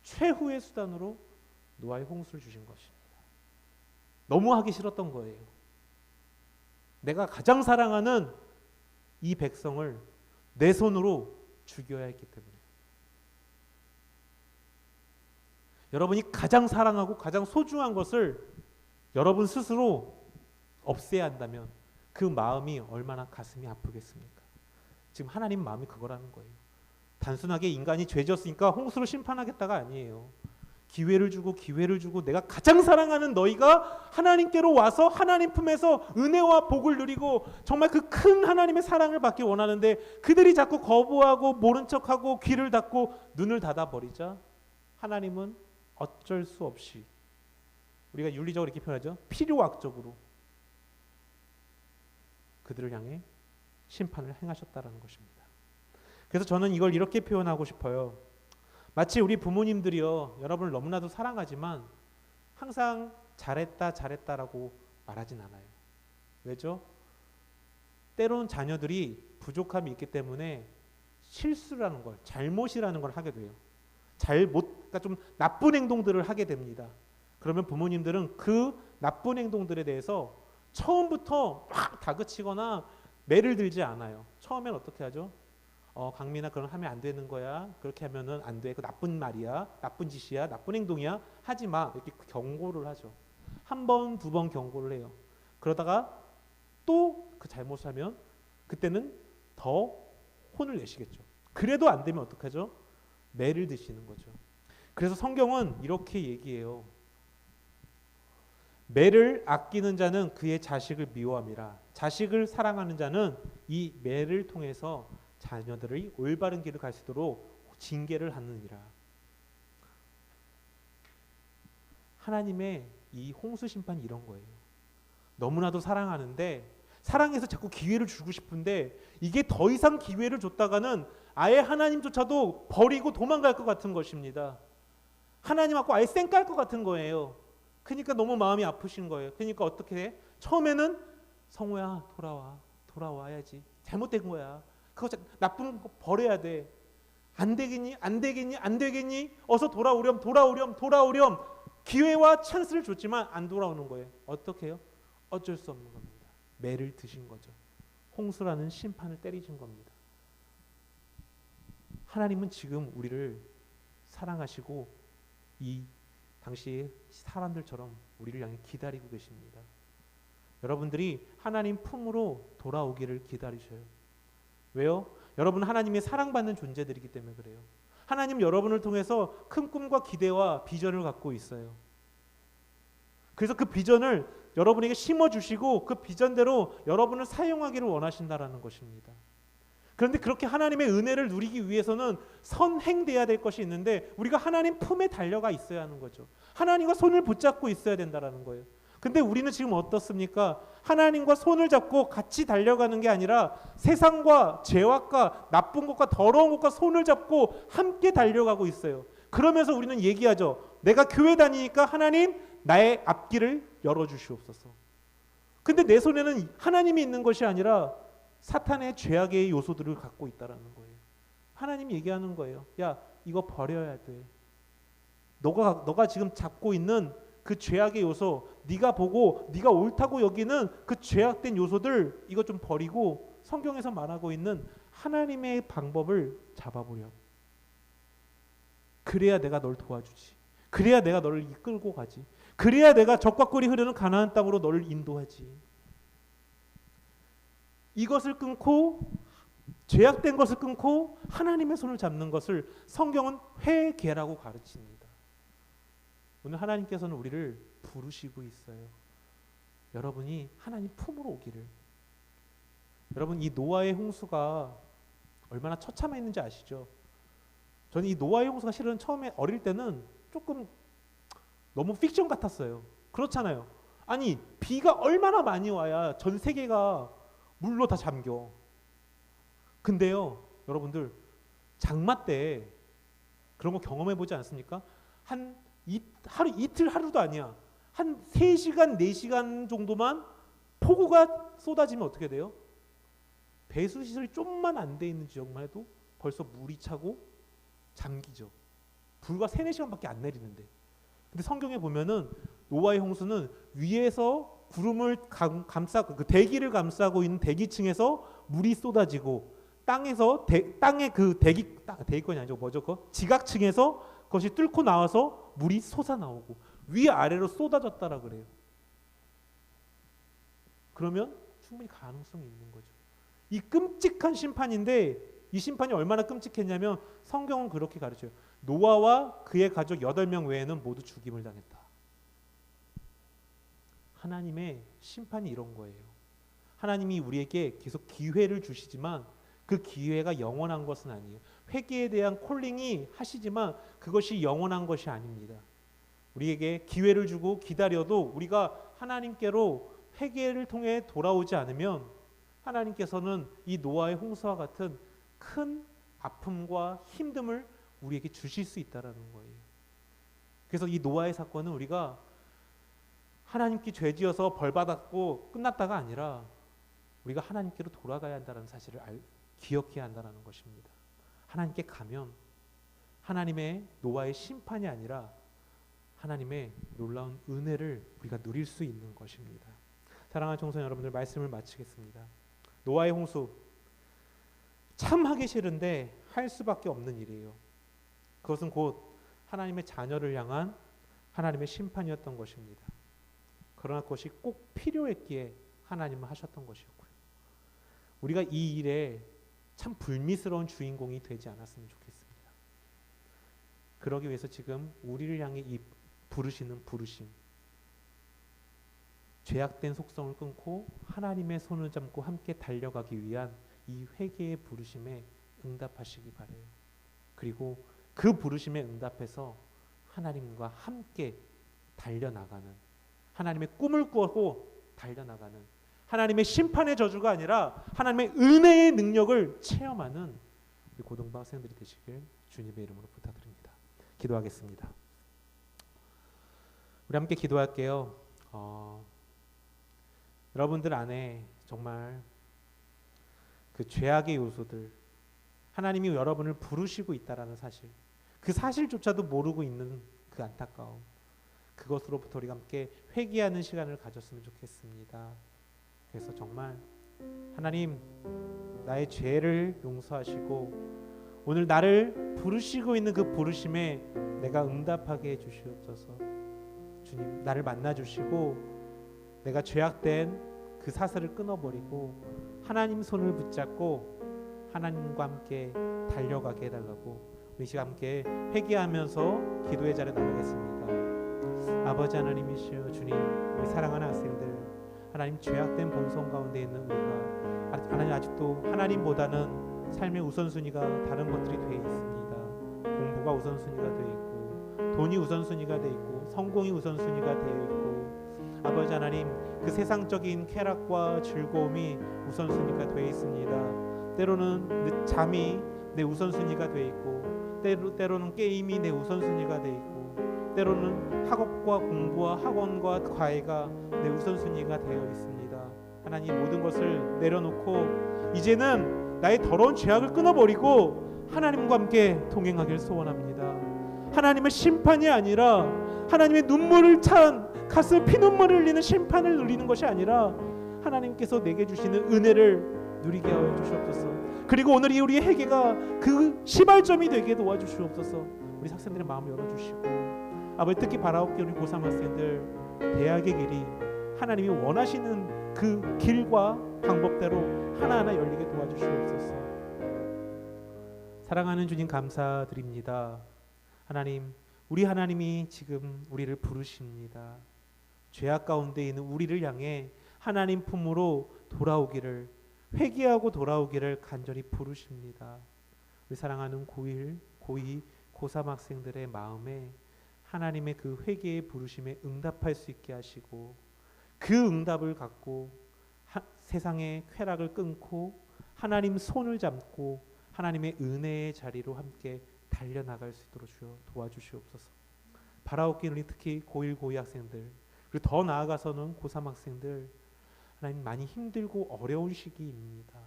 최후의 수단으로 노아의 홍수를 주신 것입니다. 너무 하기 싫었던 거예요. 내가 가장 사랑하는 이 백성을 내 손으로 죽여야 했기 때문에. 여러분이 가장 사랑하고 가장 소중한 것을 여러분 스스로 없애야 한다면 그 마음이 얼마나 가슴이 아프겠습니까? 지금 하나님 마음이 그거라는 거예요. 단순하게 인간이 죄졌으니까 홍수로 심판하겠다가 아니에요. 기회를 주고 내가 가장 사랑하는 너희가 하나님께로 와서 하나님 품에서 은혜와 복을 누리고 정말 그 큰 하나님의 사랑을 받기 원하는데 그들이 자꾸 거부하고 모른 척하고 귀를 닫고 눈을 닫아버리자 하나님은 어쩔 수 없이 우리가 윤리적으로 이렇게 표현하죠. 필요악적으로 그들을 향해 심판을 행하셨다라는 것입니다. 그래서 저는 이걸 이렇게 표현하고 싶어요. 마치 우리 부모님들이요, 여러분을 너무나도 사랑하지만 항상 잘했다 잘했다라고 말하진 않아요. 왜죠? 때로는 자녀들이 부족함이 있기 때문에 실수라는 걸, 잘못이라는 걸 하게 돼요. 그러니까 좀 나쁜 행동들을 하게 됩니다. 그러면 부모님들은 그 나쁜 행동들에 대해서 처음부터 막 다그치거나 매를 들지 않아요. 처음엔 어떻게 하죠? 강민아, 그럼 하면 안 되는 거야. 그렇게 하면은 안 돼. 그 나쁜 말이야. 나쁜 짓이야. 나쁜 행동이야. 하지 마. 이렇게 경고를 하죠. 한 번, 두 번 경고를 해요. 그러다가 또 그 잘못을 하면 그때는 더 혼을 내시겠죠. 그래도 안 되면 어떡하죠? 매를 드시는 거죠. 그래서 성경은 이렇게 얘기해요. 매를 아끼는 자는 그의 자식을 미워함이라. 자식을 사랑하는 자는 이 매를 통해서 자녀들이 올바른 길을 갈 수 있도록 징계를 하느니라. 하나님의 이 홍수 심판이 이런 거예요. 너무나도 사랑하는데, 사랑해서 자꾸 기회를 주고 싶은데, 이게 더 이상 기회를 줬다가는 아예 하나님조차도 버리고 도망갈 것 같은 것입니다. 하나님하고 아예 쌩깔 것 같은 거예요. 그러니까 너무 마음이 아프신 거예요. 그러니까 어떻게 해? 처음에는 성호야, 돌아와야지. 잘못된 거야. 그거 나쁜 거 버려야 돼. 안 되겠니? 어서 돌아오렴. 기회와 찬스를 줬지만 안 돌아오는 거예요. 어떻게 해요? 어쩔 수 없는 겁니다. 매를 드신 거죠. 홍수라는 심판을 때리신 겁니다. 하나님은 지금 우리를 사랑하시고 이 당시의 사람들처럼 우리를 향해 기다리고 계십니다. 여러분들이 하나님 품으로 돌아오기를 기다리셔요. 왜요? 여러분 하나님의 사랑받는 존재들이기 때문에 그래요. 하나님 여러분을 통해서 큰 꿈과 기대와 비전을 갖고 있어요. 그래서 그 비전을 여러분에게 심어주시고 그 비전대로 여러분을 사용하기를 원하신다라는 것입니다. 그런데 그렇게 하나님의 은혜를 누리기 위해서는 선행돼야 될 것이 있는데, 우리가 하나님 품에 달려가 있어야 하는 거죠. 하나님과 손을 붙잡고 있어야 된다라는 거예요. 근데 우리는 지금 어떻습니까? 하나님과 손을 잡고 같이 달려가는 게 아니라 세상과 죄악과 나쁜 것과 더러운 것과 손을 잡고 함께 달려가고 있어요. 그러면서 우리는 얘기하죠. 내가 교회 다니니까 하나님 나의 앞길을 열어주시옵소서. 근데 내 손에는 하나님이 있는 것이 아니라 사탄의 죄악의 요소들을 갖고 있다라는 거예요. 하나님이 얘기하는 거예요. 야, 이거 버려야 돼. 너가 지금 잡고 있는 그 죄악의 요소, 네가 보고 네가 옳다고 여기는 그 죄악된 요소들, 이거 좀 버리고 성경에서 말하고 있는 하나님의 방법을 잡아보려고. 그래야 내가 널 도와주지. 그래야 내가 너를 이끌고 가지. 그래야 내가 적과 꿀이 흐르는 가나안 땅으로 너를 인도하지. 이것을 끊고, 죄악된 것을 끊고 하나님의 손을 잡는 것을 성경은 회개라고 가르칩니다. 오늘 하나님께서는 우리를 부르시고 있어요. 여러분이 하나님 품으로 오기를. 여러분, 이 노아의 홍수가 얼마나 처참했는지 아시죠? 저는 이 노아의 홍수가 실은 처음에 어릴 때는 조금 너무 픽션 같았어요. 그렇잖아요. 아니, 비가 얼마나 많이 와야 전 세계가 물로 다 잠겨. 근데요, 여러분들, 장마 때 그런 거 경험해 보지 않습니까? 하루 이틀, 하루도 아니야. 한 3시간, 4시간 정도만 폭우가 쏟아지면 어떻게 돼요? 배수 시설이 좀만 안 돼 있는 지역만 해도 벌써 물이 차고 잠기죠. 불과 3-4시간밖에 안 내리는데. 근데 성경에 보면은 노아의 홍수는 위에서 구름을 감싸고, 그 대기를 감싸고 있는 대기층에서 물이 쏟아지고, 땅의 그 대기권이 아니죠. 뭐죠? 그거? 지각층에서 그것이 뚫고 나와서 물이 솟아나오고 위아래로 쏟아졌다라 그래요. 그러면 충분히 가능성이 있는 거죠. 이 끔찍한 심판인데, 이 심판이 얼마나 끔찍했냐면 성경은 그렇게 가르쳐요. 노아와 그의 가족 8명 외에는 모두 죽임을 당했다. 하나님의 심판이 이런 거예요. 하나님이 우리에게 계속 기회를 주시지만 그 기회가 영원한 것은 아니에요. 회개에 대한 콜링이 하시지만 그것이 영원한 것이 아닙니다. 우리에게 기회를 주고 기다려도 우리가 하나님께로 회개를 통해 돌아오지 않으면 하나님께서는 이 노아의 홍수와 같은 큰 아픔과 힘듦을 우리에게 주실 수 있다라는 거예요. 그래서 이 노아의 사건은 우리가 하나님께 죄지어서 벌받았고 끝났다가 아니라 우리가 하나님께로 돌아가야 한다는 사실을 기억해야 한다는 것입니다. 하나님께 가면 하나님의 노아의 심판이 아니라 하나님의 놀라운 은혜를 우리가 누릴 수 있는 것입니다. 사랑하는 청소년 여러분들, 말씀을 마치겠습니다. 노아의 홍수, 참 하기 싫은데 할 수밖에 없는 일이에요. 그것은 곧 하나님의 자녀를 향한 하나님의 심판이었던 것입니다. 그러나 그것이 꼭 필요했기에 하나님은 하셨던 것이었고요. 우리가 이 일에 참 불미스러운 주인공이 되지 않았으면 좋겠습니다. 그러기 위해서 지금 우리를 향해 이 부르시는 부르심, 죄악된 속성을 끊고 하나님의 손을 잡고 함께 달려가기 위한 이 회개의 부르심에 응답하시기 바라요. 그리고 그 부르심에 응답해서 하나님과 함께 달려나가는, 하나님의 꿈을 꾸고 달려나가는, 하나님의 심판의 저주가 아니라 하나님의 은혜의 능력을 체험하는 우리 고등부 학생들이 되시길 주님의 이름으로 부탁드립니다. 기도하겠습니다. 우리 함께 기도할게요. 여러분들 안에 정말 그 죄악의 요소들, 하나님이 여러분을 부르시고 있다라는 사실, 그 사실조차도 모르고 있는 그 안타까움, 그것으로부터 우리가 함께 회개하는 시간을 가졌으면 좋겠습니다. 그래서 정말 하나님, 나의 죄를 용서하시고 오늘 나를 부르시고 있는 그 부르심에 내가 응답하게 해주시옵소서. 주님, 나를 만나주시고 내가 죄악된 그 사슬을 끊어버리고 하나님 손을 붙잡고 하나님과 함께 달려가게 해달라고 우리 시간 함께 회개하면서 기도의 자리에 나가겠습니다. 아버지 하나님이시여 주님, 우리 사랑하는 학생들, 하나님 죄악된 본성 가운데 있는 우리가 하나님 아직도 하나님보다는 삶의 우선순위가 다른 것들이 되어 있습니다. 공부가 우선순위가 되어 있고 돈이 우선순위가 되어 있고 성공이 우선순위가 되어 있고 아버지 하나님, 그 세상적인 쾌락과 즐거움이 우선순위가 되어 있습니다. 때로는 잠이 내 우선순위가 되어 있고 때로는 게임이 내 우선순위가 되어 있고 때로는 학업과 공부와 학원과 과외가 내 우선순위가 되어 있습니다. 하나님, 모든 것을 내려놓고 이제는 나의 더러운 죄악을 끊어버리고 하나님과 함께 동행하길 소원합니다. 하나님의 심판이 아니라 하나님의 눈물을 찬 가슴 피눈물을 흘리는 심판을 누리는 것이 아니라 하나님께서 내게 주시는 은혜를 누리게 하여 주시옵소서. 그리고 오늘 이 우리의 회개가 그 시발점이 되게 도와주시옵소서. 우리 학생들의 마음을 열어주시고 아버지, 특히 바라옵게 우리 고3 학생들 대학의 길이 하나님이 원하시는 그 길과 방법대로 하나하나 열리게 도와주시옵소서. 사랑하는 주님, 감사드립니다. 하나님, 우리 하나님이 지금 우리를 부르십니다. 죄악 가운데 있는 우리를 향해 하나님 품으로 돌아오기를, 회개하고 돌아오기를 간절히 부르십니다. 우리 사랑하는 고1, 고2, 고3 학생들의 마음에 하나님의 그 회개의 부르심에 응답할 수 있게 하시고 그 응답을 갖고 세상의 쾌락을 끊고 하나님 손을 잡고 하나님의 은혜의 자리로 함께 달려나갈 수 있도록 주여 도와주시옵소서. 바라옵기 우리 특히 고1, 고2 학생들, 그리고 더 나아가서는 고3 학생들, 하나님 많이 힘들고 어려운 시기입니다.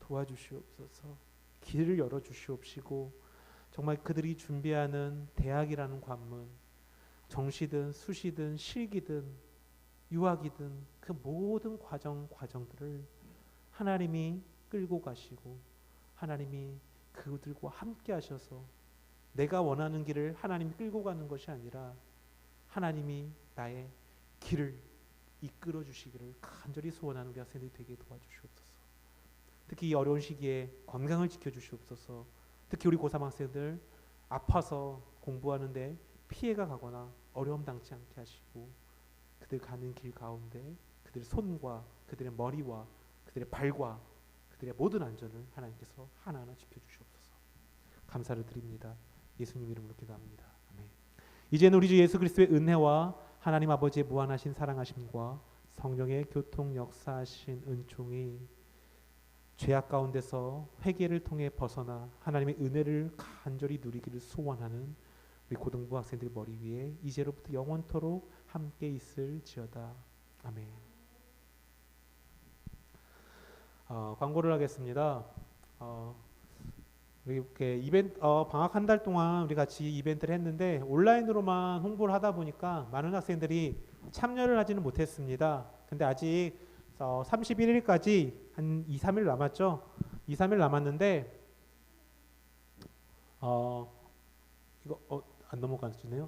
도와주시옵소서. 길을 열어주시옵시고 정말 그들이 준비하는 대학이라는 관문, 정시든 수시든 실기든 유학이든 그 모든 과정들을 하나님이 끌고 가시고 하나님이 그들과 함께 하셔서 내가 원하는 길을 하나님이 끌고 가는 것이 아니라 하나님이 나의 길을 이끌어 주시기를 간절히 소원하는 우리 학생들이 되게 도와주시옵소서. 특히 이 어려운 시기에 건강을 지켜주시옵소서. 특히 우리 고3 학생들 아파서 공부하는데 피해가 가거나 어려움 당치 않게 하시고 그들 가는 길 가운데 그들의 손과 그들의 머리와 그들의 발과 그들의 모든 안전을 하나님께서 하나하나 지켜주시옵소서. 감사를 드립니다. 예수님 이름으로 기도합니다. 아멘. 이제는 우리 주 예수 그리스도의 은혜와 하나님 아버지의 무한하신 사랑하심과 성령의 교통 역사하신 은총이 죄악 가운데서 회개를 통해 벗어나 하나님의 은혜를 간절히 누리기를 소원하는 우리 고등부 학생들 머리 위에 이제로부터 영원토록 함께 있을지어다. 아멘. 광고를 하겠습니다. 우리 이렇게 이벤트 방학 한 달 동안 우리 같이 이벤트를 했는데 온라인으로만 홍보를 하다 보니까 많은 학생들이 참여를 하지는 못했습니다. 근데 아직 31일까지 한 2, 3일 남았죠. 2, 3일 남았는데 이거 안 넘어가시네요.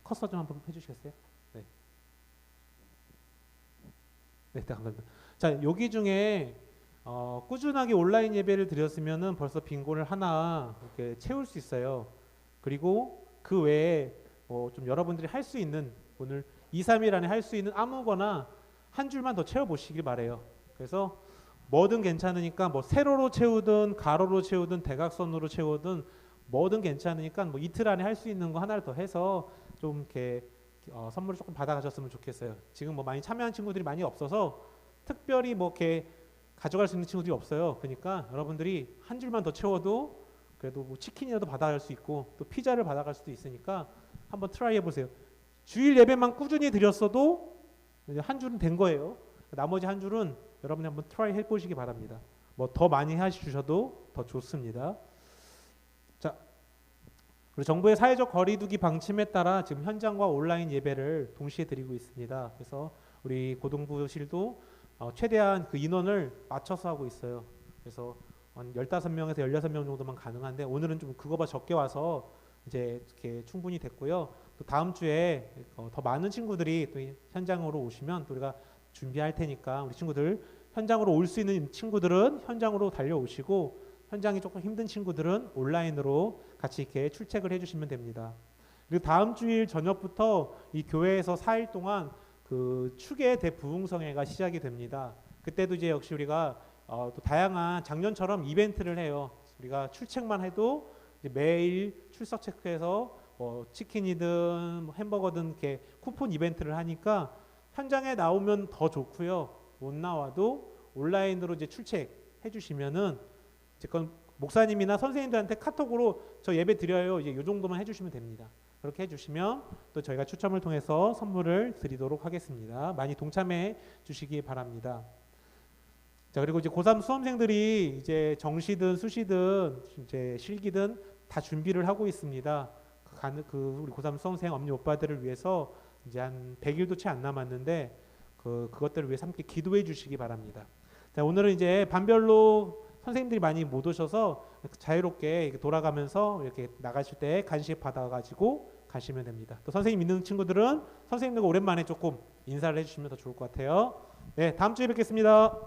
커서 좀 한번 해주시겠어요? 네. 네, 감사합니다. 자, 여기 중에 꾸준하게 온라인 예배를 드렸으면은 벌써 빈곤을 하나 이렇게 채울 수 있어요. 그리고 그 외에 좀 여러분들이 할 수 있는 오늘 2, 3일 안에 할 수 있는 아무거나 한 줄만 더 채워 보시길 바래요. 그래서 뭐든 괜찮으니까 뭐 세로로 채우든 가로로 채우든 대각선으로 채우든 뭐든 괜찮으니까 뭐 이틀 안에 할 수 있는 거 하나를 더 해서 좀 이렇게 선물을 조금 받아가셨으면 좋겠어요. 지금 뭐 많이 참여한 친구들이 많이 없어서 특별히 뭐 이렇게 가져갈 수 있는 친구들이 없어요. 그러니까 여러분들이 한 줄만 더 채워도 그래도 뭐 치킨이라도 받아갈 수 있고 또 피자를 받아갈 수도 있으니까 한번 트라이 해보세요. 주일 예배만 꾸준히 드렸어도 이제 한 줄은 된 거예요. 나머지 한 줄은 여러분이 한번 트라이 해보시기 바랍니다. 뭐 더 많이 해주셔도 더 좋습니다. 자, 그리고 정부의 사회적 거리두기 방침에 따라 지금 현장과 온라인 예배를 동시에 드리고 있습니다. 그래서 우리 고등부실도 최대한 그 인원을 맞춰서 하고 있어요. 그래서 한 15명에서 16명 정도만 가능한데 오늘은 좀 그거보다 적게 와서 이제 이렇게 충분히 됐고요. 또 다음 주에 더 많은 친구들이 또 현장으로 오시면 또 우리가 준비할 테니까 우리 친구들 현장으로 올 수 있는 친구들은 현장으로 달려오시고 현장이 조금 힘든 친구들은 온라인으로 같이 이렇게 출첵을 해주시면 됩니다. 그리고 다음 주일 저녁부터 이 교회에서 4일 동안 그 축의 대부흥성회가 시작이 됩니다. 그때도 이제 역시 우리가 또 다양한 작년처럼 이벤트를 해요. 우리가 출첵만 해도 이제 매일 출석 체크해서 치킨이든 뭐 햄버거든 이렇게 쿠폰 이벤트를 하니까 현장에 나오면 더 좋고요. 못 나와도 온라인으로 이제 출첵해 주시면은 이제 그건 목사님이나 선생님들한테 카톡으로 저 예배 드려요. 이제 요 정도만 해주시면 됩니다. 그렇게 해주시면 또 저희가 추첨을 통해서 선물을 드리도록 하겠습니다. 많이 동참해 주시기 바랍니다. 자, 그리고 이제 고3 수험생들이 이제 정시든 수시든 이제 실기든 다 준비를 하고 있습니다. 우리 고3 수험생 엄니 오빠들을 위해서 이제 한 100일도 채 안 남았는데 그것들을 위해서 함께 기도해 주시기 바랍니다. 자, 오늘은 이제 반별로 선생님들이 많이 못 오셔서 자유롭게 돌아가면서 이렇게 나가실 때 간식 받아가지고 가시면 됩니다. 또 선생님 있는 친구들은 선생님들과 오랜만에 조금 인사를 해주시면 더 좋을 것 같아요. 네, 다음 주에 뵙겠습니다.